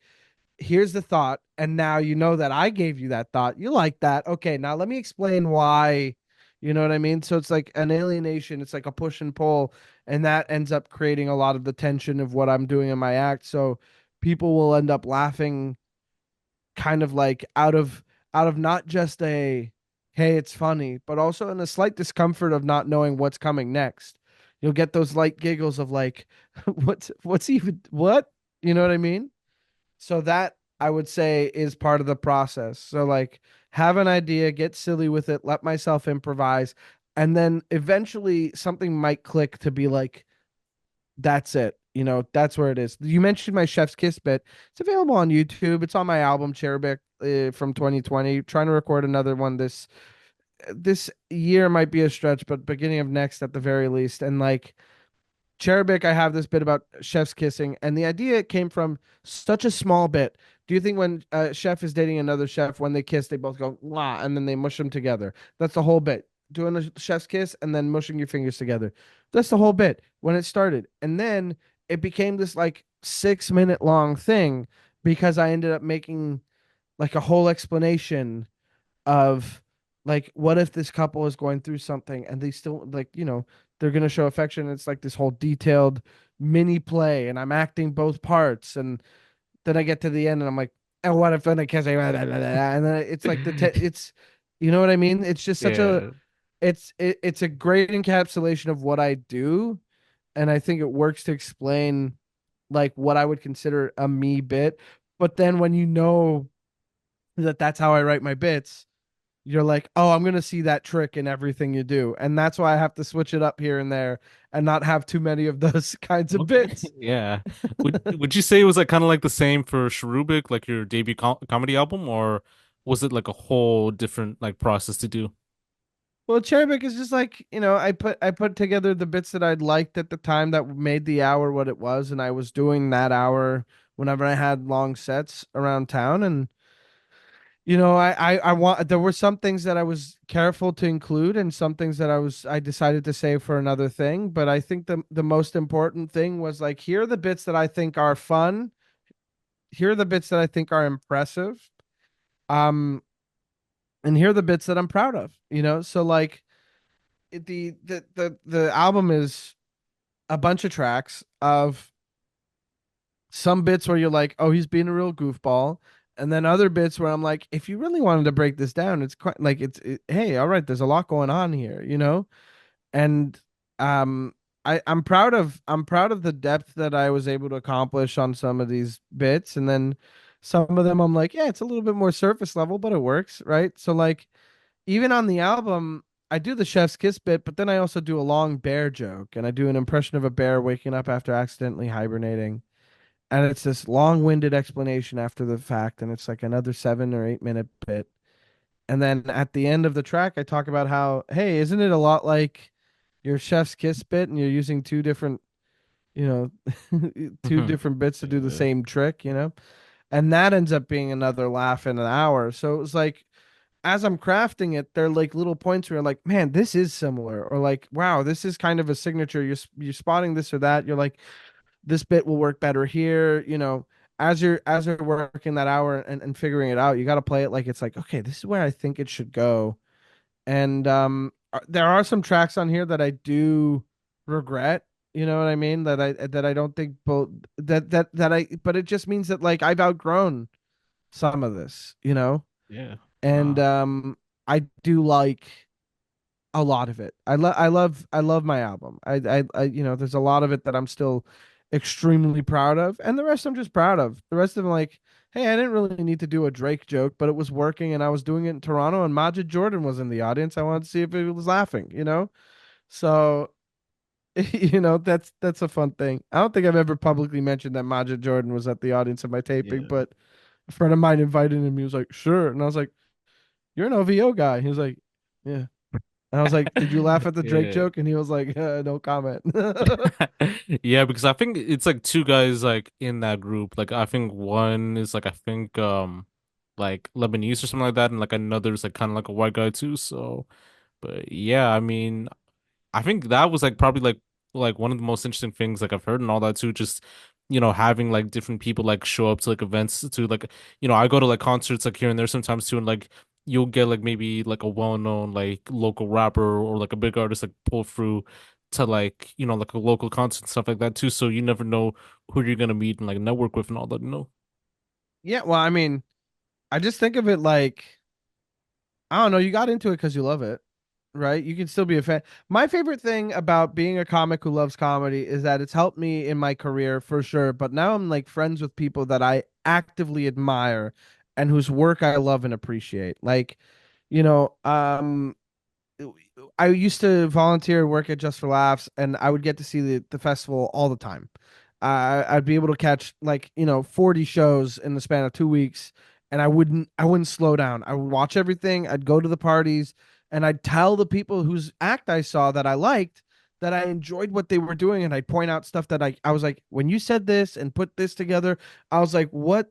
here's the thought. And now you know that I gave you that thought. You like that. Okay. Now let me explain why. You know what I mean? So it's like an alienation. It's like a push and pull. And that ends up creating a lot of the tension of what I'm doing in my act. So people will end up laughing kind of like out of not just a hey it's funny but also in a slight discomfort of not knowing what's coming next. You'll get those light giggles of like what's even what, you know what I mean? So that I would say is part of the process. So like have an idea, get silly with it, let myself improvise, and then eventually something might click to be like that's it. That's where it is. You mentioned my chef's kiss bit. It's available on YouTube. It's on my album Cherubic from 2020. Trying to record another one this year might be a stretch, but beginning of next at the very least. And like Cherubic, I have this bit about chefs kissing, and the idea came from such a small bit. Do you think when a chef is dating another chef, when they kiss, they both go "wah" and then they mush them together? That's the whole bit. Doing a chef's kiss and then mushing your fingers together. That's the whole bit when it started, and then it became this like 6 minute long thing because I ended up making like a whole explanation of like what if this couple is going through something and they still like they're going to show affection. It's like this whole detailed mini play and I'm acting both parts, and then I get to the end and I'm like, and what if then I can't say blah, blah, blah, blah, and then it's like it's you know what I mean? It's just such a Yeah. it's a great encapsulation of what I do, and I think it works to explain like what I would consider a me bit. But then when you know that that's how I write my bits, you're like, oh, I'm gonna see that trick in everything you do, and that's why I have to switch it up here and there and not have too many of those kinds of Okay. bits. Yeah. Would you say it was like kind of like the same for Cherubic, like your debut comedy album, or was it like a whole different like process to do? Well, Cherubic is just like I put together the bits that I'd liked at the time that made the hour what it was, and I was doing that hour whenever I had long sets around town, and I want there were some things that I was careful to include and some things that I decided to save for another thing. But I think the most important thing was like here are the bits that I think are fun. Here are the bits that I think are impressive. Um, and here are the bits that I'm proud of. So like the album is a bunch of tracks of some bits where you're like, oh, he's being a real goofball. And then other bits where I'm like, if you really wanted to break this down, it's quite like hey, all right, there's a lot going on here. And um I'm proud of the depth that I was able to accomplish on some of these bits. And then some of them I'm like, yeah, it's a little bit more surface level, but it works, right? So like even on the album, I do the chef's kiss bit, but then I also do a long bear joke and I do an impression of a bear waking up after accidentally hibernating, and it's this long-winded explanation after the fact, and it's like another 7 or 8 minute bit. And then at the end of the track I talk about how, hey, isn't it a lot like your chef's kiss bit and you're using two different you know two Hmm. different bits to do the Yeah. same trick. And that ends up being another laugh in an hour. So it was like as I'm crafting it, they're like little points where you're like, man, this is similar, or like, wow, this is kind of a signature. You're spotting this or that. You're like, this bit will work better here. As you're working that hour and figuring it out, you got to play it like it's like, okay, this is where I think it should go. And there are some tracks on here that I do regret. You know what I mean? That I don't think both that I but it just means that like I've outgrown some of this. Yeah. And I do like a lot of it. I love my album. There's a lot of it that I'm still extremely proud of, and the rest I'm just proud of. The rest of them like, hey, I didn't really need to do a Drake joke, but it was working, and I was doing it in Toronto, and Majid Jordan was in the audience. I wanted to see if he was laughing. So that's a fun thing. I don't think I've ever publicly mentioned that Majid Jordan was at the audience of my taping, Yeah. but a friend of mine invited him. He was like, sure, and I was like, you're an OVO guy. He was like, yeah. And I was like, did you laugh at the Drake Yeah. joke? And he was like, no comment. Yeah, because I think it's like two guys like in that group. Like I think one is like I think like Lebanese or something like that, and like another's like kind of like a white guy too. So, but yeah, I mean, I think that was like probably like one of the most interesting things like I've heard and all that too. Just having like different people like show up to like events to like I go to like concerts like here and there sometimes too, and like you'll get like maybe like a well-known like local rapper or like a big artist like pull through to like like a local concert and stuff like that too. So you never know who you're gonna meet and like network with and all that. Yeah, well, I mean, I just think of it like I don't know, you got into it because you love it, right? You can still be a fan. My favorite thing about being a comic who loves comedy is that it's helped me in my career for sure. But now I'm like friends with people that I actively admire and whose work I love and appreciate. Like, you know, I used to volunteer work at Just for Laughs, and I would get to see the festival all the time. I'd be able to catch like 40 shows in the span of 2 weeks, and I wouldn't slow down. I would watch everything. I'd go to the parties, and I'd tell the people whose act I saw that I liked that I enjoyed what they were doing, and I'd point out stuff that I was like, when you said this and put this together, I was like, what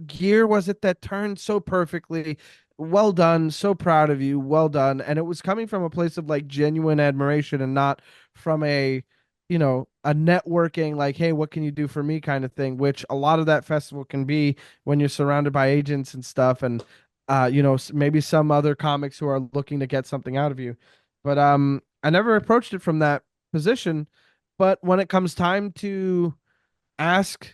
gear was it that turned so perfectly? Well done, so proud of you, well done. And it was coming from a place of like genuine admiration and not from a networking like, hey, what can you do for me kind of thing, which a lot of that festival can be when you're surrounded by agents and stuff, and maybe some other comics who are looking to get something out of you. But I never approached it from that position. But when it comes time to ask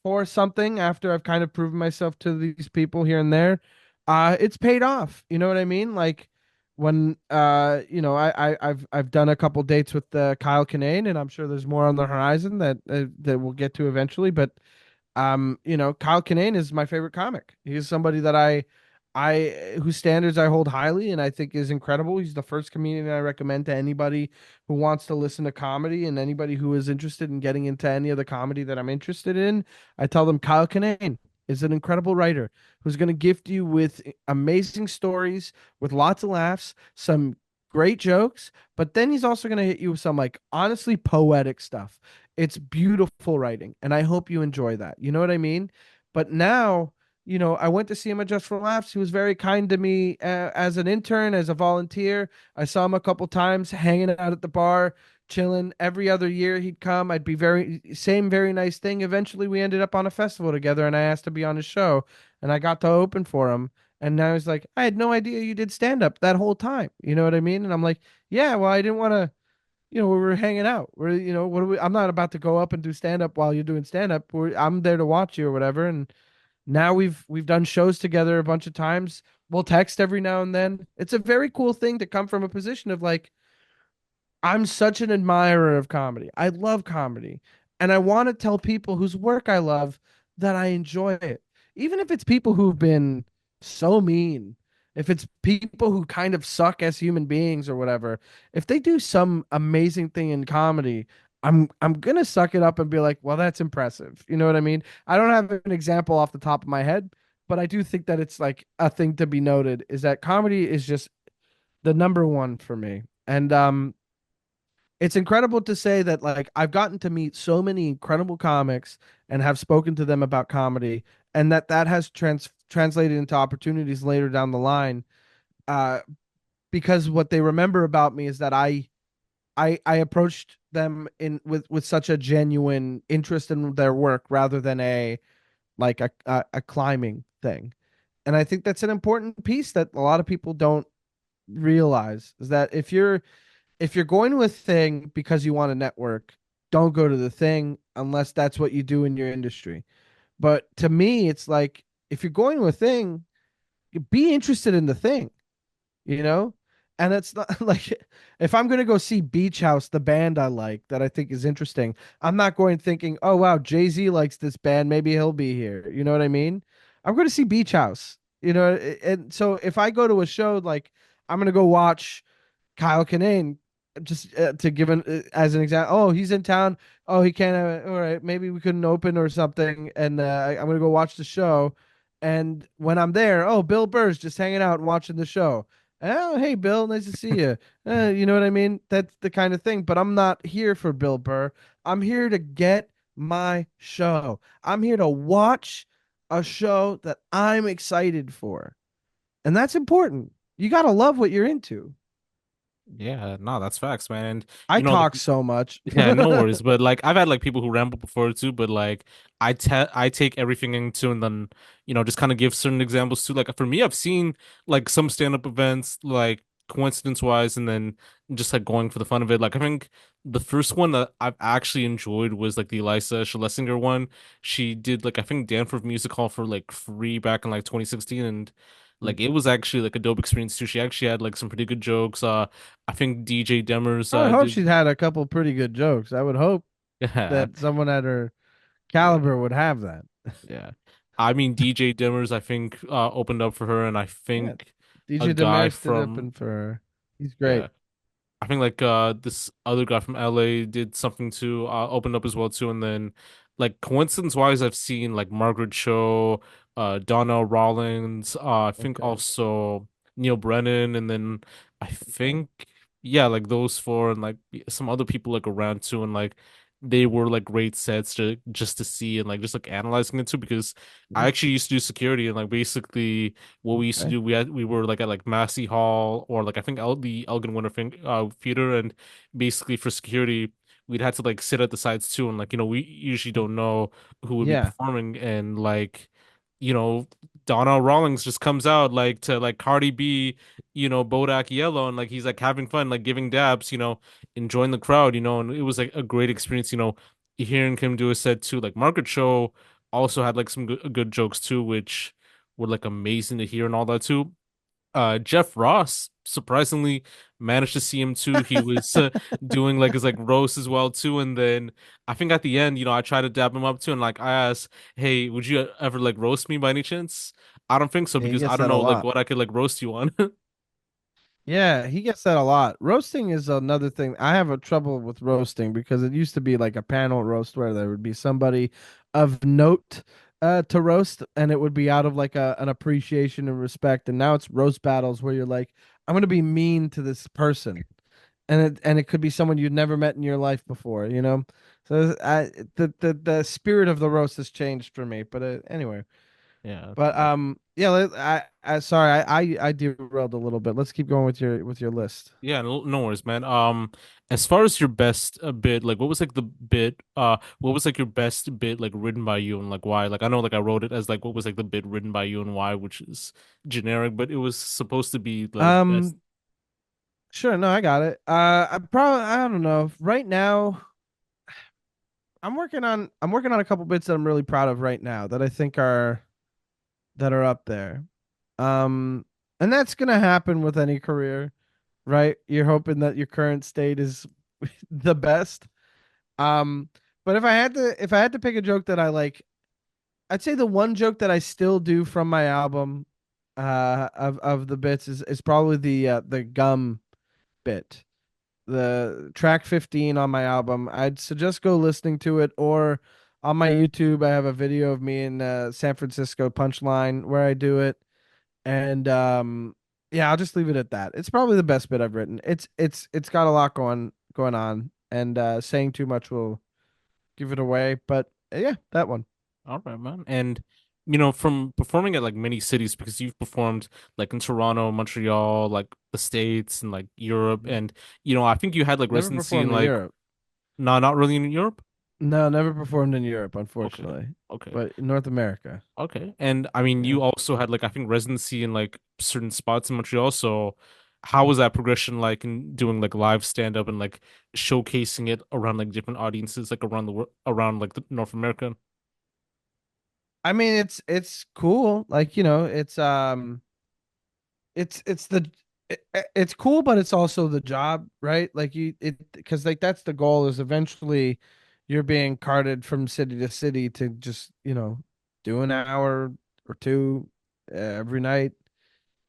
for something after I've kind of proven myself to these people here and there, it's paid off. You know what I mean? Like when I've done a couple dates with Kyle Kinane, and I'm sure there's more on the horizon that we'll get to eventually. But Kyle Kinane is my favorite comic. He's somebody that I whose standards I hold highly and I think is incredible. He's the first comedian I recommend to anybody who wants to listen to comedy and anybody who is interested in getting into any of the comedy that I'm interested in. I tell them Kyle Kinane is an incredible writer who's going to gift you with amazing stories, with lots of laughs, some great jokes, but then he's also going to hit you with some like honestly poetic stuff. It's beautiful writing, and I hope you enjoy that. You know what I mean? But now, I went to see him at Just for Laughs. He was very kind to me as an intern, as a volunteer. I saw him a couple times hanging out at the bar, chilling. Every other year he'd come. I'd be very nice thing. Eventually, we ended up on a festival together, and I asked to be on his show, and I got to open for him. And now he's like, I had no idea you did stand up that whole time. You know what I mean? And I'm like, yeah, well, I didn't want to we were hanging out. What are we? I'm not about to go up and do stand up while you're doing stand up. I'm there to watch you or whatever. And now we've done shows together a bunch of times. We'll text every now and then. It's a very cool thing to come from a position of like, I'm such an admirer of comedy. I love comedy. And I want to tell people whose work I love that I enjoy it. Even if it's people who've been so mean, if it's people who kind of suck as human beings or whatever, if they do some amazing thing in comedy, I'm gonna suck it up and be like, well, that's impressive. You know what I mean? I don't have an example off the top of my head, but I do think that it's like a thing to be noted is that comedy is just the number one for me. And it's incredible to say that like I've gotten to meet so many incredible comics and have spoken to them about comedy, and that has translated into opportunities later down the line. Uh, because what they remember about me is that I approached them in with such a genuine interest in their work rather than a climbing thing. And I think that's an important piece that a lot of people don't realize is that if you're going to a thing because you want to network, don't go to the thing unless that's what you do in your industry. But to me, it's like if you're going to a thing, be interested in the thing, you know? And it's not like if I'm going to go see Beach House, the band I like that I think is interesting, I'm not going thinking, oh, wow, Jay-Z likes this band. Maybe he'll be here. You know what I mean? I'm going to see Beach House, and so if I go to a show, like I'm going to go watch Kyle Kinane, just to give as an example. Oh, he's in town. Oh, he can't. All right, maybe we couldn't open or something. And I'm gonna go watch the show. And when I'm there, oh, Bill Burr's just hanging out and watching the show. Oh, hey, Bill, nice to see you. You know what I mean? That's the kind of thing. But I'm not here for Bill Burr. I'm here to get my show. I'm here to watch a show that I'm excited for. And that's important. You got to love what you're into. Yeah, no, that's facts, man. And I like talk so much. yeah, no worries. But like I've had like people who ramble before too, but like I take everything into and then just kind of give certain examples too. Like for me, I've seen like some stand-up events like coincidence wise and then just like going for the fun of it. Like I think the first one that I've actually enjoyed was like the Elisa Schlesinger one. She did like I think Danforth Music Hall for like free back in like 2016 and like it was actually like a dope experience too. She actually had like some pretty good jokes. I think DJ Demers I would hope did she'd had a couple pretty good jokes. I would hope yeah. that someone at her Yeah. caliber would have that. Yeah. I mean, DJ Dimmers, I think, opened up for her, and I Yeah. think a DJ guy Damaris did from, open for her. He's great. yeah, I think like this other guy from LA did something too, opened up as well too, and then like coincidence wise, I've seen like Margaret Cho, Donna Rollins, I think Okay. also Neil Brennan, and then I Okay. think yeah, like those four and like some other people like around too, and like they were like great sets to just to see and like just like analyzing it too because I Yeah. actually used to do security and like basically what we used to Okay. do we were like at like Massey Hall or like I think the Elgin Winter Theater and basically for security we'd had to like sit at the sides too and like we usually don't know who would be Yeah. performing and like you know Donna Rawlings just comes out like to like Cardi B Bodak Yellow and like he's like having fun like giving dabs enjoying the crowd and it was like a great experience hearing him do a set too like Margaret Cho also had like some good jokes too which were like amazing to hear and all that too. Jeff Ross surprisingly managed to see him too. He was doing like his like roast as well too, and then I think at the end, I tried to dab him up too, and like I asked, "Hey, would you ever like roast me by any chance?" I don't think so Yeah, he because I gets don't that a know like lot. what I could like roast you on. Yeah, he gets that a lot. Roasting is another thing. I have a trouble with roasting because it used to be like a panel roast where there would be somebody of note to roast, and it would be out of like an appreciation and respect. And now it's roast battles where you're like, I'm gonna be mean to this person, and it could be someone you'd never met in your life before, you know. So the spirit of the roast has changed for me. But anyway. Yeah. But yeah, I sorry, I derailed a little bit. Let's keep going with your list. Yeah, no worries, man. As far as your best bit, like, what was like the bit? What was like your best bit, like, written by you, and like why? Like, I know, like, I wrote it as like, what was like the bit written by you and why, which is generic, but it was supposed to be like best. Um, sure, no, I got it. I don't know. Right now, I'm working on a couple bits that I'm really proud of right now that I think are up there. Um, and that's gonna happen with any career, right? You're hoping that your current state is the best. Um, but if I had to pick a joke that I like, I'd say the one joke that I still do from my album of the bits is probably the gum bit. The track 15 on my album. I'd suggest go listening to it or on my YouTube I have a video of me in San Francisco Punchline where I do it and yeah, I'll just leave it at that. It's probably the best bit I've written. It's got a lot going on and saying too much will give it away, but yeah, that one. All right, man. And from performing at like many cities because you've performed like in Toronto, Montreal, like the States and like Europe, and I think you had like Never residency in performed in like Europe. no, not really in Europe. No, never performed in Europe, Okay, unfortunately. okay, But in North America. okay. And I mean, Yeah. you also had like I think residency in like certain spots in Montreal. So, how was that progression like in doing like live stand up and like showcasing it around like different audiences like around the world, around like the North America? I mean, it's cool. Like, it's it's cool, but it's also the job, right? Like because like that's the goal is eventually you're being carted from city to city to just, do an hour or two every night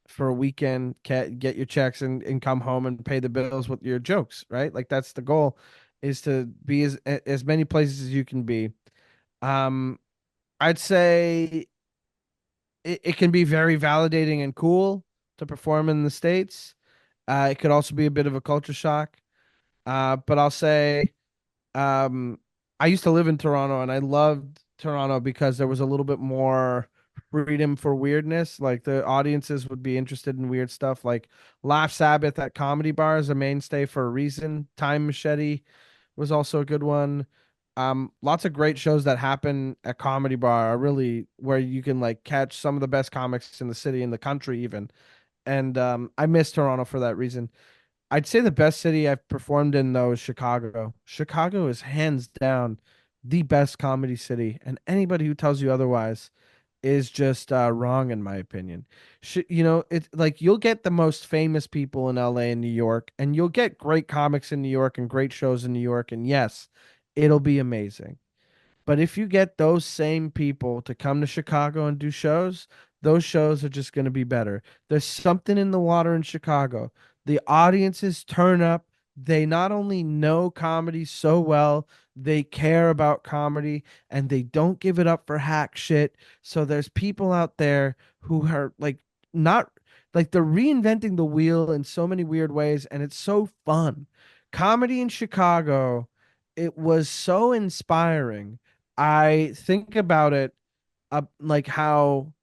for a weekend, get your checks and come home and pay the bills with your jokes, right? Like that's the goal is to be as many places as you can be. Um, I'd say it can be very validating and cool to perform in the States. It could also be a bit of a culture shock. But I'll say, um, I used to live in Toronto and I loved Toronto because there was a little bit more freedom for weirdness. Like the audiences would be interested in weird stuff. Like Laugh Sabbath at comedy bars, a mainstay for a reason. Time Machete was also a good one. Lots of great shows that happen at Comedy Bar are really where you can like catch some of the best comics in the city, in the country, even. And I miss Toronto for that reason. I'd say the best city I've performed in though is Chicago. Chicago is hands down the best comedy city, and anybody who tells you otherwise is just wrong in my opinion. It's like you'll get the most famous people in LA and New York, and you'll get great comics in New York and great shows in New York, and yes, it'll be amazing. But if you get those same people to come to Chicago and do shows, those shows are just going to be better. There's something in the water in Chicago. The audiences turn up. They not only know comedy so well, they care about comedy and they don't give it up for hack shit. So there's people out there who are like not like they're reinventing the wheel in so many weird ways and it's so fun. Comedy in Chicago, it was so inspiring. I think about it, like how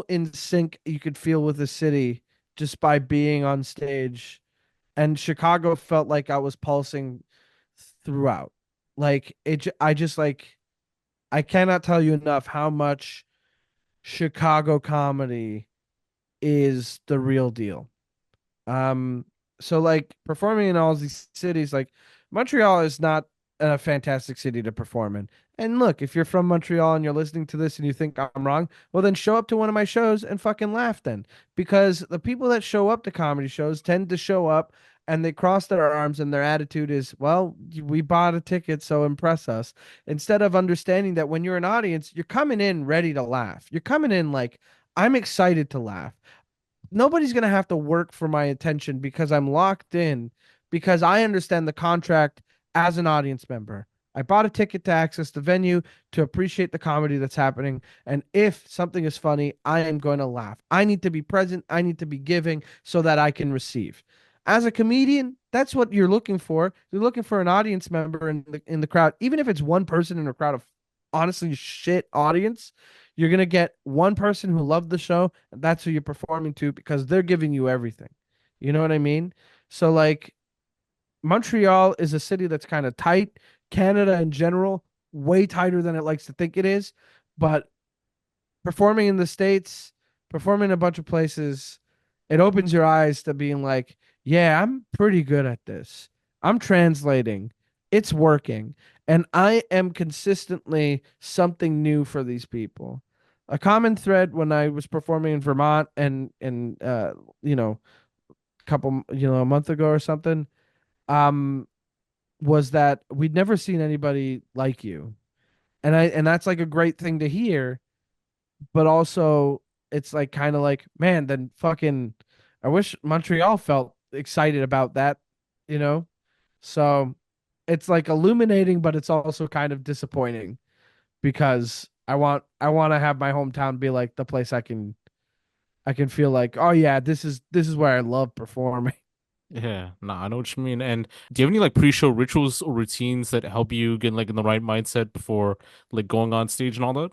in sync you could feel with the city just by being on stage, and Chicago felt like I was pulsing throughout. I just like I cannot tell you enough how much Chicago comedy is the real deal. Um, so like performing in all these cities, like Montreal is not a fantastic city to perform in. And look, if you're from Montreal and you're listening to this and you think I'm wrong, well then show up to one of my shows and fucking laugh then. Because the people that show up to comedy shows tend to show up and they cross their arms and their attitude is, well, we bought a ticket, so impress us. Instead of understanding that when you're an audience, you're coming in ready to laugh. You're coming in like, I'm excited to laugh. Nobody's going to have to work for my attention because I'm locked in because I understand the contract as an audience member. I bought a ticket to access the venue to appreciate the comedy that's happening. And if something is funny, I am going to laugh. I need to be present. I need to be giving so that I can receive. As a comedian, that's what you're looking for. You're looking for an audience member in the crowd, even if it's one person in a crowd of honestly shit audience. You're gonna get one person who loved the show, and that's who you're performing to because they're giving you everything. You know what I mean? So like Montreal is a city that's kind of tight. Canada in general, way tighter than it likes to think it is. But performing in the States, performing in a bunch of places, it opens your eyes to being like, yeah, I'm pretty good at this. I'm translating. It's working. And I am consistently something new for these people. A common thread when I was performing in Vermont and you know, a month ago or something, um, was that we'd never seen anybody like you. And that's like a great thing to hear, but also it's like kind of like, man, then fucking I wish Montreal felt excited about that, you know? So it's like illuminating, but it's also kind of disappointing because I want to have my hometown be like the place I can feel like, oh yeah, this is where I love performing. Yeah, nah, I know what you mean. And do you have any like pre-show rituals or routines that help you get like in the right mindset before like going on stage and all that?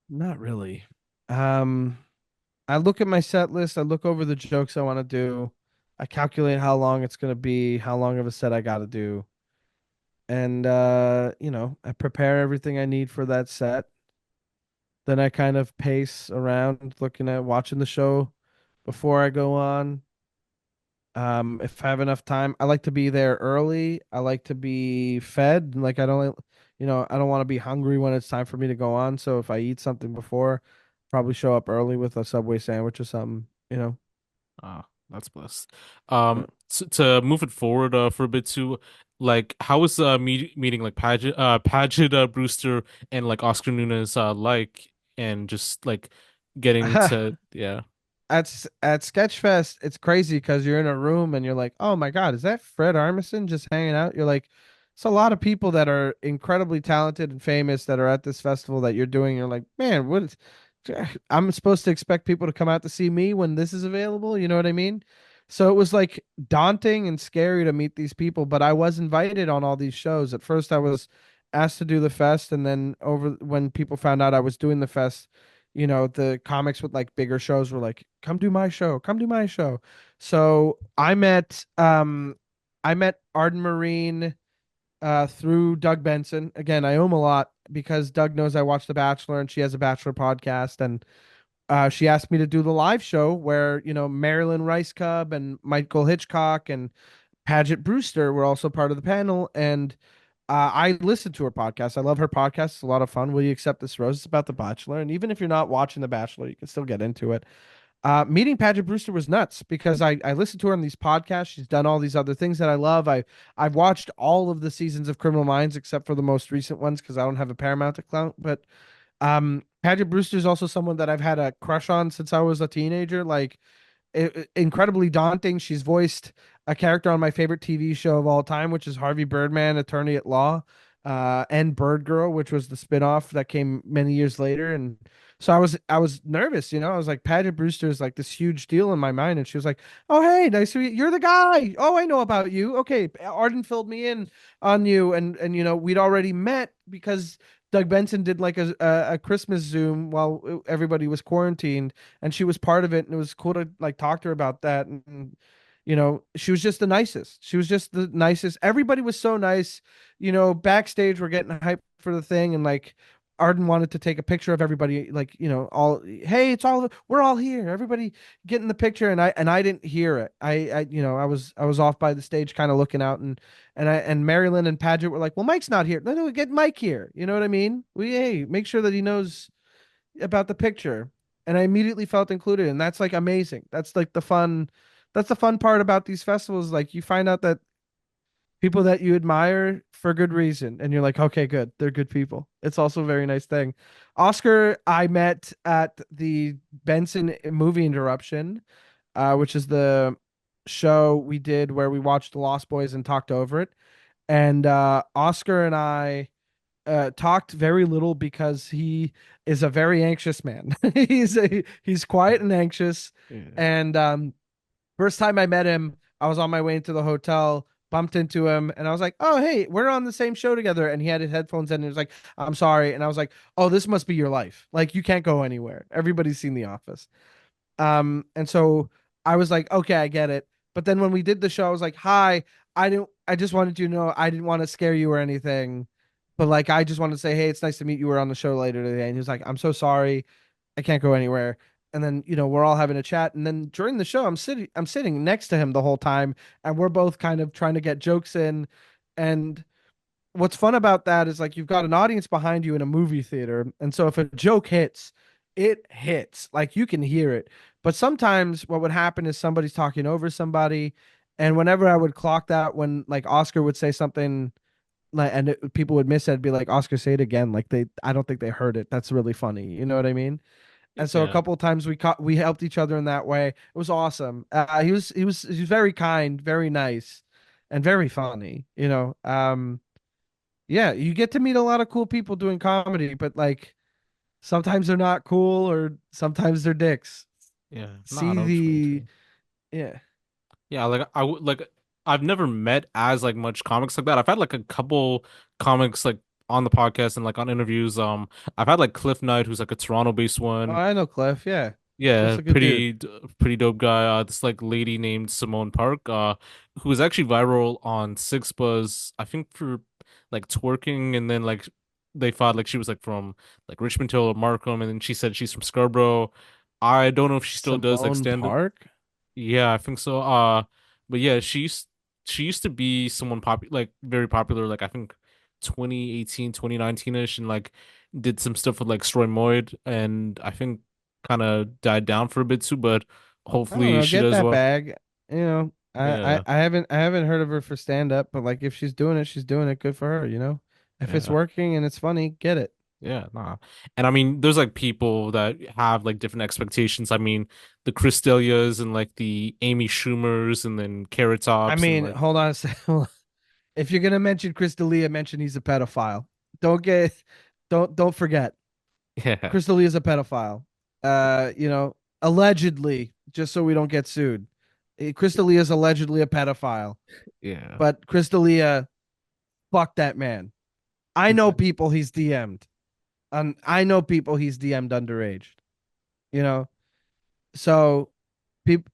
Not really. Um I look at my set list, I look over the jokes I want to do. I calculate how long it's going to be, how long of a set I got to do. And I prepare everything I need for that set. Then I kind of pace around looking at watching the show before I go on. If I have enough time, I like to be there early. I like to be fed. Like I don't want to be hungry when it's time for me to go on. So if I eat something before, probably show up early with a Subway sandwich or something. Ah, that's blessed. Yeah. To move it forward for a bit too, like how was meeting like Paget Brewster and like Oscar Nunez like and just like getting to yeah. At Sketchfest, it's crazy because you're in a room and you're like, oh my God, is that Fred Armisen just hanging out? You're like, it's a lot of people that are incredibly talented and famous that are at this festival that you're doing. You're like, man, what is, I'm supposed to expect people to come out to see me when this is available. You know what I mean? So it was like daunting and scary to meet these people, but I was invited on all these shows. At first, I was asked to do the fest, and then over when people found out I was doing the fest, the comics with like bigger shows were like, "Come do my show, come do my show." So I met Arden Marine through Doug Benson. Again, I owe him a lot because Doug knows I watch The Bachelor and she has a Bachelor podcast. And she asked me to do the live show where, Marilyn Rice Cub and Michael Hitchcock and Paget Brewster were also part of the panel. And I listened to her podcast. I love her podcast. It's a lot of fun. Will You Accept This Rose? It's about The Bachelor. And even if you're not watching The Bachelor, you can still get into it. Meeting Paget Brewster was nuts because I listened to her on these podcasts. She's done all these other things that I love. I've watched all of the seasons of Criminal Minds except for the most recent ones because I don't have a Paramount account. But Paget Brewster is also someone that I've had a crush on since I was a teenager. Like incredibly daunting. She's voiced a character on my favorite TV show of all time, which is Harvey Birdman, Attorney at Law, and Bird Girl, which was the spinoff that came many years later. And so I was nervous, I was like, Paget Brewster is like this huge deal in my mind. And she was like, "Oh, hey, nice to meet you. You're the guy. Oh, I know about you. Okay." Arden filled me in on you, and we'd already met because Doug Benson did like a Christmas Zoom while everybody was quarantined, and she was part of it, and it was cool to like talk to her about that. And she was just the nicest. She was just the nicest. Everybody was so nice. Backstage we're getting hyped for the thing, and like Arden wanted to take a picture of everybody, like all, hey, it's all, we're all here, everybody get in the picture, and I didn't hear it. I was off by the stage, kind of looking out, and Marilyn and Paget were like, "Well, Mike's not here. No, get Mike here." You know what I mean? Hey, make sure that he knows about the picture. And I immediately felt included, and that's like amazing. That's like the fun. That's the fun part about these festivals. Like you find out that people that you admire for good reason, and you're like, okay, good, they're good people. It's also a very nice thing. Oscar, I met at the Benson Movie Interruption, which is the show we did where we watched The Lost Boys and talked over it. And Oscar and I talked very little because he is a very anxious man. He's quiet and anxious. Yeah. And first time I met him, I was on my way into the hotel, bumped into him, and I was like, "Oh, hey, we're on the same show together." And he had his headphones in, and he was like, "I'm sorry." And I was like, "Oh, this must be your life. Like, you can't go anywhere. Everybody's seen The Office." And so I was like, "Okay, I get it." But then when we did the show, I was like, "Hi, I just wanted you to know I didn't want to scare you or anything, but like, I just wanted to say, hey, it's nice to meet you. We're on the show later today." And he was like, "I'm so sorry. I can't go anywhere." And then, we're all having a chat. And then during the show, I'm sitting next to him the whole time, and we're both kind of trying to get jokes in. And what's fun about that is like you've got an audience behind you in a movie theater. And so if a joke hits, it hits. Like you can hear it. But sometimes what would happen is somebody's talking over somebody. And whenever I would clock that, when like Oscar would say something like, and people would miss it, I'd be like, "Oscar, say it again." Like I don't think they heard it. That's really funny. You know what I mean? And so a Yeah. couple of times we helped each other in that way. It was awesome. He was very kind, very nice, and very funny. Yeah, you get to meet a lot of cool people doing comedy, but like sometimes they're not cool or sometimes they're dicks. Yeah. No, I See know what you mean the too. Yeah. Yeah, like I would like I've never met as like much comics like that. I've had like a couple comics like on the podcast and like on interviews. I've had like Cliff Knight, who's like a Toronto-based Oh, one. I know Cliff. Yeah. Cliff's Yeah, a good dude. pretty dope guy. This like lady named Simone Park, who was actually viral on Six Buzz, I think for like twerking, and then like they thought like she was like from like Richmond Hill or Markham, and then she said she's from Scarborough. I don't know if she still does like Simone stand up. Park? Yeah, I think so. But yeah, she used to be someone like very popular, like I think 2018, 2019-ish, and like did some stuff with like Stroy Moyd, and I think kind of died down for a bit too, but I don't hopefully know. she Get does that well. bag. I Yeah, I haven't heard of her for stand up, but like if she's doing it, she's doing it. Good for her. If it's yeah, working and it's funny, get it. yeah, nah. And I mean, there's like people that have like different expectations. I mean, the Chris D'Elias and like the Amy Schumers and then Carrot I Tops and mean, like hold on a second. If you're gonna mention Chris D'Elia, mention he's a pedophile. Don't get, don't forget. Yeah. Chris D'Elia is a pedophile. You know, allegedly, just so we don't get sued. Chris D'Elia is allegedly a pedophile, Yeah. but Chris D'Elia, fuck that man. I know Okay. people he's DM'd. I know people he's DM'd underage. You know, so people,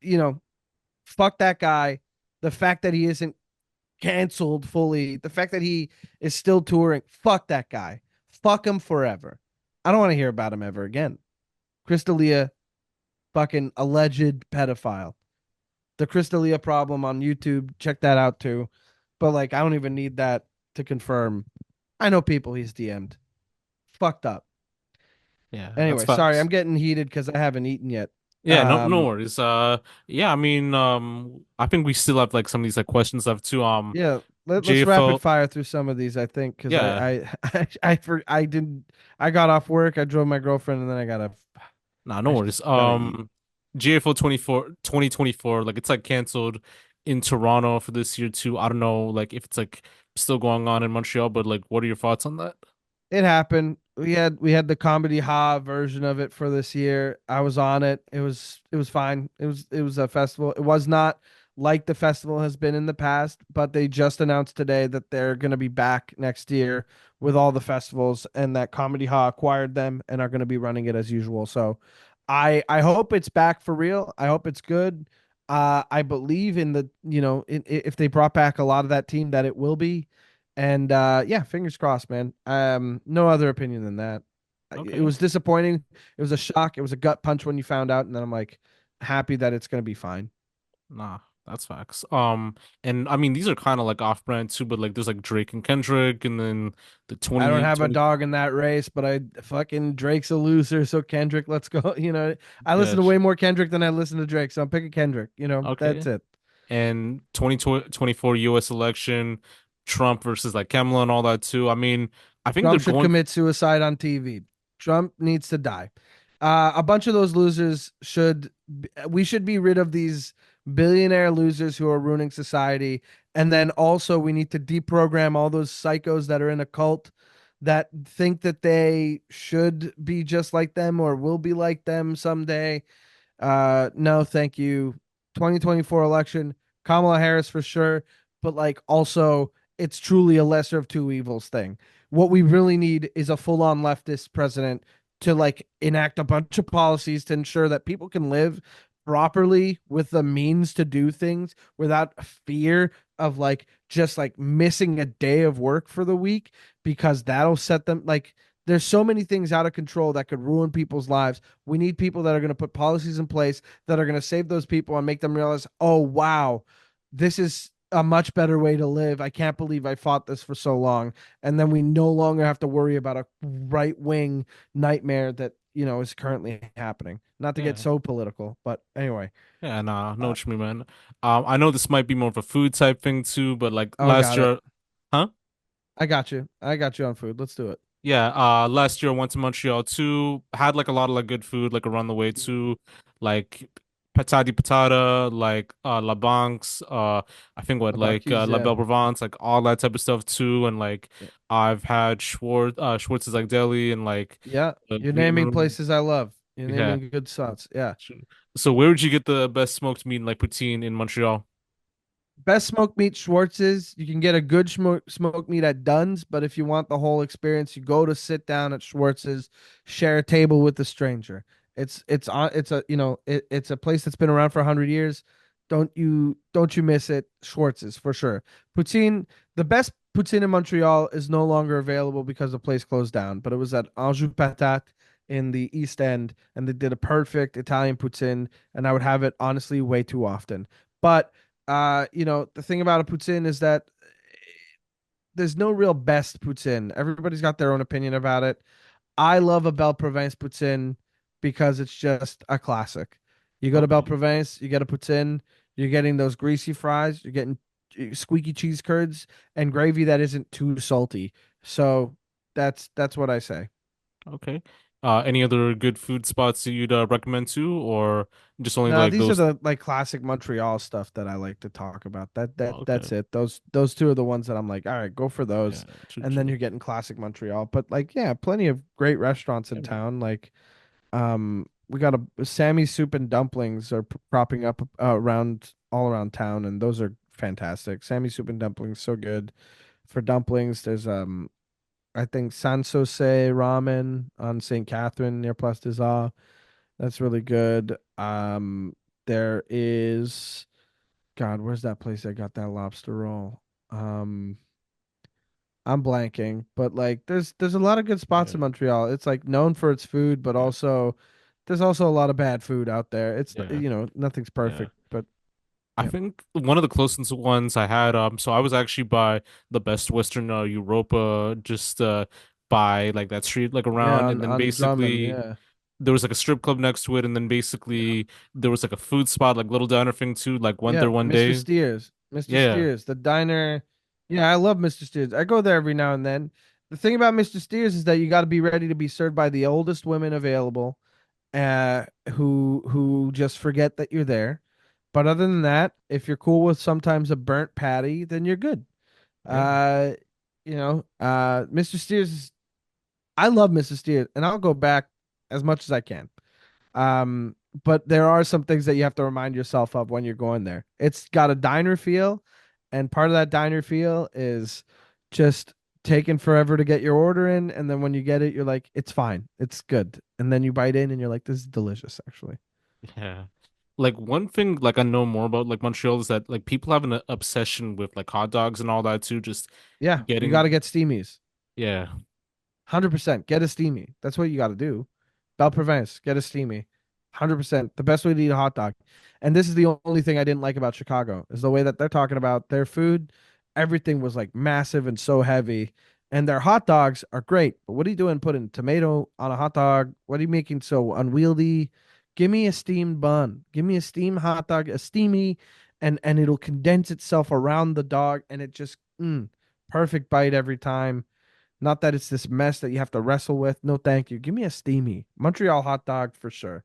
fuck that guy. The fact that he isn't canceled fully, the fact that he is still touring, fuck that guy. Fuck him forever. I don't want to hear about him ever again. Chris D'Elia, fucking alleged pedophile. The Chris D'Elia problem on YouTube, check that out too. But like, I don't even need that to confirm. I know people he's DM'd. Fucked up. Yeah, that's Anyway, sorry, I'm facts. getting heated because I haven't eaten yet. Yeah, no Um, worries. Yeah, I mean, I think we still have like some of these like questions left too. yeah, let's rapid JFL, fire through some of these. I think because yeah, I didn't. I got off work. I drove my girlfriend, and then I gotta. nah, no I worries. gotta eat. JFL 2024, like it's like canceled in Toronto for this year too. I don't know like if it's like still going on in Montreal, but like what are your thoughts on that? It happened. We had the comedy ha version of it for this year. I was on it. It was fine. It was a festival. It was not like the festival has been in the past, but they just announced today that they're going to be back next year with all the festivals and that comedy ha acquired them and are going to be running it as usual. So I hope it's back for real. I hope it's good. I believe in the, if they brought back a lot of that team that it will be. And yeah, fingers crossed, man. No other opinion than that. It Okay. was disappointing. It was a shock. It was a gut punch when you found out, and then I'm like happy that it's gonna be fine. Nah, that's facts. And I mean these are kind of like off-brand too, but like there's like Drake and Kendrick and then the I don't 20 have a 20. dog in that race, but I fucking Drake's a loser, so Kendrick, let's go. I listen Yeah, to way more Kendrick than I listen to Drake, so I'm picking Kendrick. That's okay. it. And 2024 US election, Trump versus like Kamala and all that too. I mean, I think they're Trump should going. commit suicide on TV. Trump needs to die. A bunch of those losers should. We should be rid of these billionaire losers who are ruining society, and then also we need to deprogram all those psychos that are in a cult that think that they should be just like them or will be like them someday. No, thank you. 2024 election, Kamala Harris for sure, but like also it's truly a lesser of two evils thing. What we really need is a full-on leftist president to like enact a bunch of policies to ensure that people can live properly with the means to do things without fear of like just like missing a day of work for the week because that'll set them like there's so many things out of control that could ruin people's lives. We need people that are going to put policies in place that are going to save those people and make them realize, oh, wow, this is a much better way to live. I can't believe I fought this for so long. And then we no longer have to worry about a right wing nightmare that, is currently happening. Not to get Yeah. so political, but anyway. Yeah, nah, know Uh, what you mean, man. I know this might be more of a food type thing too, but like oh, last got it. year, huh? I got you. I got you on food. Let's do it. Yeah, last year I went to Montreal too. Had like a lot of like good food like around the way too, like patati patata, like La Banque's, I think what The like Barquise, La yeah. Belle Provence, like all that type of stuff too, and like Yeah. I've had Schwartz's like deli and like Yeah. the You're green naming room. places I love. You're Yeah. naming good spots. Yeah. So where would you get the best smoked meat and like poutine in Montreal? Best smoked meat Schwartz's. You can get a good smoked meat at Dunn's, but if you want the whole experience, you go to sit down at Schwartz's, share a table with a stranger. It's a place that's been around for 100 years. Don't you miss it? Schwartz's for sure. Poutine, the best poutine in Montreal is no longer available because the place closed down, but it was at Anjou Patate in the East End, and they did a perfect Italian poutine, and I would have it honestly way too often. But the thing about a poutine is that there's no real best poutine. Everybody's got their own opinion about it. I love a Belle Provence poutine because it's just a classic. You go to Belle Okay. Provence, you get a poutine, you're getting those greasy fries, you're getting squeaky cheese curds and gravy that isn't too salty. So that's what I say. Okay. Any other good food spots that you'd recommend too, or just only No, like these are those? the like classic Montreal stuff that I like to talk about. Oh, okay. That's it. Those two are the ones that I'm like, all right, go for Yeah, those. true, And then true. you're getting classic Montreal. But like, yeah, plenty of great restaurants Yeah, in man. town. Like, we got a Sammy's Soup and Dumplings are propping up around all around town, and those are fantastic. Sammy's Soup and Dumplings so good. For dumplings, there's I think Sansose Ramen on St. Catherine near Place des Arts. That's really good. There is God, where's that place that got that lobster roll? Um, I'm blanking, but like there's a lot of good spots in Yeah, Montreal. It's like known for its food, but yeah, also there's also a lot of bad food out there. It's yeah, you know, nothing's yeah. perfect, but I yeah. think one of the closest ones I had, so I was actually by the Best Western Europa, just by like that street, like Yeah, around, and then on Drummond, basically yeah. there was like a strip club next to it, and then Yep. basically there was like a food spot, like little diner thing too. Like went Yeah, there one Mr. day. Steers. Mr. Yeah, Steers, the diner. Yeah, I love Mr. Steers. I go there every now and then. The thing about Mr. Steers is that you got to be ready to be served by the oldest women available, who just forget that you're there. But other than that, if you're cool with sometimes a burnt patty, then you're good. yeah, Uh, Mr. Steers is, I love Mr. Steers, and I'll go back as much as I can. Um, but there are some things that you have to remind yourself of when you're going there. It's got a diner feel, and part of that diner feel is just taking forever to get your order in, and then when you get it, you're like, it's fine, it's good, and then you bite in, and you're like, this is delicious, actually. yeah. Like one thing, like I know more about like Montreal is that like people have an obsession with like hot dogs and all that too. Just Yeah, you got to getting, get steamies. yeah, 100%. Get a steamy. That's what you got to do. Bell Prevents. Get a steamy. 100%. The best way to eat a hot dog. And this is the only thing I didn't like about Chicago is the way that they're talking about their food. Everything was like massive and so heavy. And their hot dogs are great. But what are you doing putting tomato on a hot dog? What are you making so unwieldy? Give me a steamed bun. Give me a steamed hot dog, a steamy, and it'll condense itself around the dog and it just perfect bite every time. Not that it's this mess that you have to wrestle with. No, thank you. Give me a steamy Montreal hot dog for sure.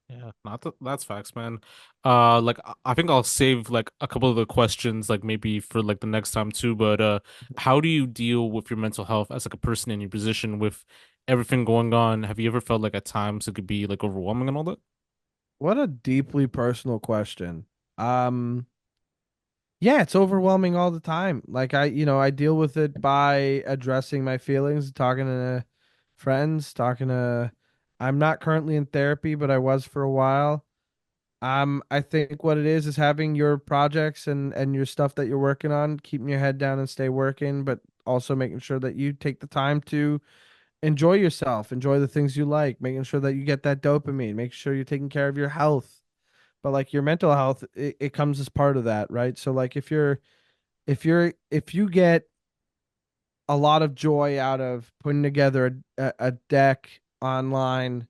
yeah. Not that that's facts, man. Like I think I'll save like a couple of the questions, like maybe for like the next time too. But how do you deal with your mental health as like a person in your position with everything going on? Have you ever felt like at times it could be like overwhelming and all that? What a deeply personal question. Yeah, it's overwhelming all the time. Like I deal with it by addressing my feelings, talking to friends, talking to I'm not currently in therapy, but I was for a while. I think what it is having your projects and your stuff that you're working on, keeping your head down and stay working, but also making sure that you take the time to enjoy yourself, enjoy the things you like, making sure that you get that dopamine, make sure you're taking care of your health. But like your mental health, it comes as part of that, right? So like if you get a lot of joy out of putting together a deck online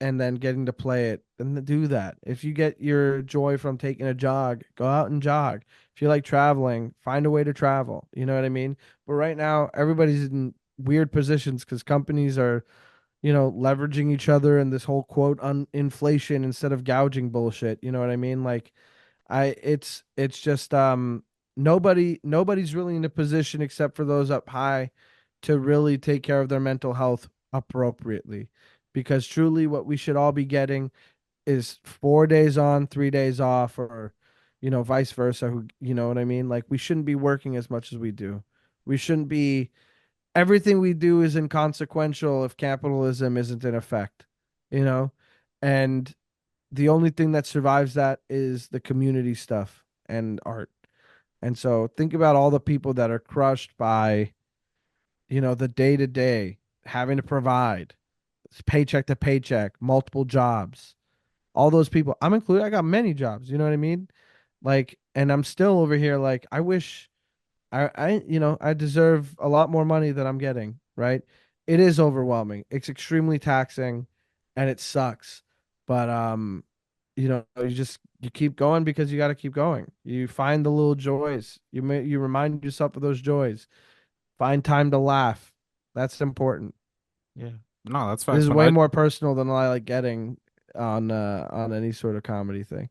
and then getting to play it, then do that. If you get your joy from taking a jog, go out and jog. If you like traveling, find a way to travel. You know what I mean? But right now, everybody's in weird positions because companies are, leveraging each other in this whole quote on inflation instead of gouging bullshit. You know what I mean? Like it's just nobody's really in a position except for those up high to really take care of their mental health appropriately. Because truly what we should all be getting is 4 days on, 3 days off, or vice versa. Who you know what I mean? Like we shouldn't be working as much as we do. We shouldn't be everything we do is inconsequential if capitalism isn't in effect, you know? And the only thing that survives that is the community stuff and art. And so think about all the people that are crushed by, the day to day, having to provide paycheck to paycheck, multiple jobs. All those people, I'm included. I got many jobs, you know what I mean? Like, and I'm still over here like I wish I deserve a lot more money than I'm getting, right? It is overwhelming. It's extremely taxing and it sucks. But you keep going because you got to keep going. You find the little joys. You remind yourself of those joys. Find time to laugh. That's important. Yeah. No, that's This facts, is man. way more personal than I like getting on any sort of comedy thing.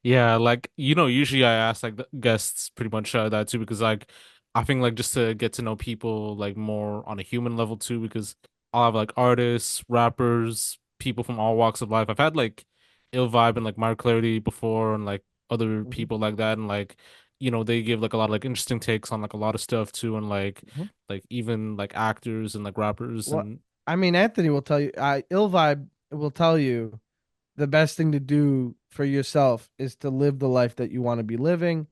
Yeah, like usually I ask like the guests pretty much that too because like I think like just to get to know people like more on a human level too because I'll have like artists, rappers, people from all walks of life. I've had like Ill Vibe and like Mark Clarity before and like other Mhm, people like that and like they give like a lot of like interesting takes on like a lot of stuff too and mhm. like even like actors and like rappers Well, and I mean, Anthony will tell you. Ill Vibe will tell you the best thing to do for yourself is to live the life that you want to be living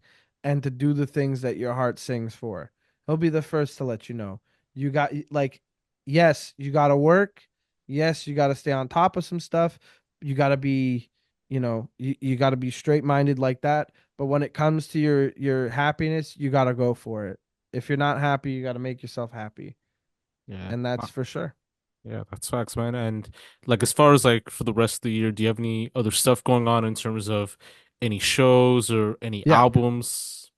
and to do the things that your heart sings for. He'll be the first to let you know. You got like yes, you got to work. Yes, you got to stay on top of some stuff. You got to be, you got to be straight-minded like that, but when it comes to your happiness, you got to go for it. If you're not happy, you got to make yourself happy, yeah. and that's for sure. Yeah, that's facts, man. And like as far as like for the rest of the year, do you have any other stuff going on in terms of any shows or any Yeah. albums?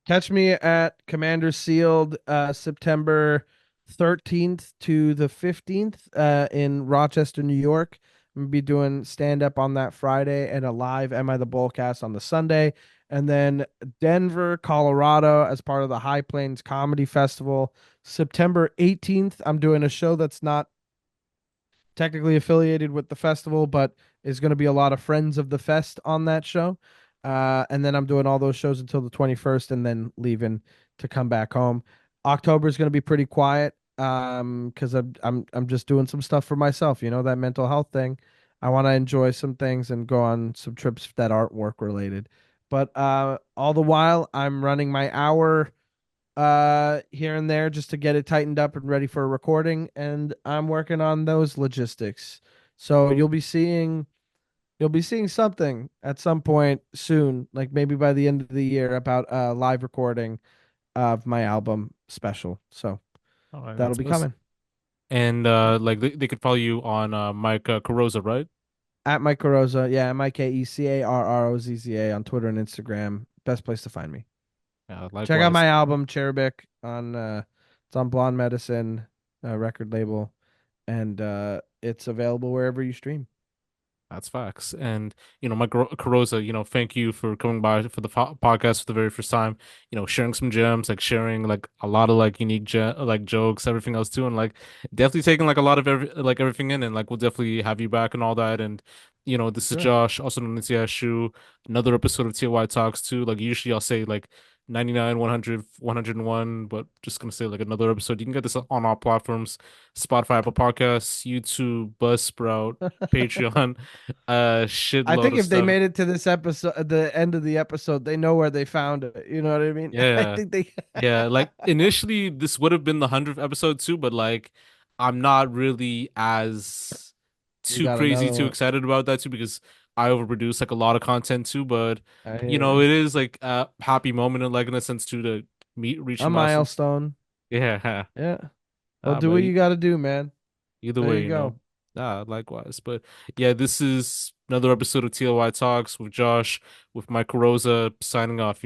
Catch me at Commander Sealed September 13th to the 15th in Rochester, New York. I'm going to be doing stand up on that Friday and a live Am I the Bullcast on the Sunday. And then Denver, Colorado, as part of the High Plains Comedy Festival. September 18th, I'm doing a show that's not technically affiliated with the festival, but is going to be a lot of friends of the fest on that show. And then I'm doing all those shows until the 21st and then leaving to come back home. October is going to be pretty quiet because I'm just doing some stuff for myself, that mental health thing. I want to enjoy some things and go on some trips that aren't work related. But all the while I'm running my hour here and there just to get it tightened up and ready for a recording, and I'm working on those logistics. So you'll be seeing something at some point soon, like maybe by the end of the year, about a live recording of my album special. So All right, that'll that's be what's coming. and like they could follow you on Mike Carrozza, right? At Mike Carrozza, yeah, MikeCarrozza on Twitter and Instagram. Best place to find me. Yeah, Check out likewise. my album Cherubic on it's on Blonde Medicine record label, and it's available wherever you stream. That's facts. And, Mike Carrozza, thank you for coming by for the podcast for the very first time, sharing some gems, like sharing like a lot of like unique like jokes, everything else too. And like definitely taking like a lot of everything in and like we'll definitely have you back and all that. And, this is Sure. Josh, also known as Yashu, another episode of TLY Talks too. Like usually I'll say like 99, 100, 101, but just gonna say like another episode. You can get this on all platforms, Spotify, Apple Podcasts, YouTube, Buzzsprout, Patreon. I Shitload think of if they stuff. made it to this episode, the end of the episode, they know where they found it. You know what I mean? I Yeah. think they. Yeah, like initially this would have been the 100th episode too, but like I'm not really as You too got crazy another too one. excited about that too because I overproduce like a lot of content too, but I hear it is like a happy moment in like in a sense too to meet reach you. a A milestone. milestone. Yeah. Yeah. Well, do But what you got to do, man. either There way, you go. likewise. But yeah, this is another episode of TLY Talks with Josh, with Mike Carrozza signing off,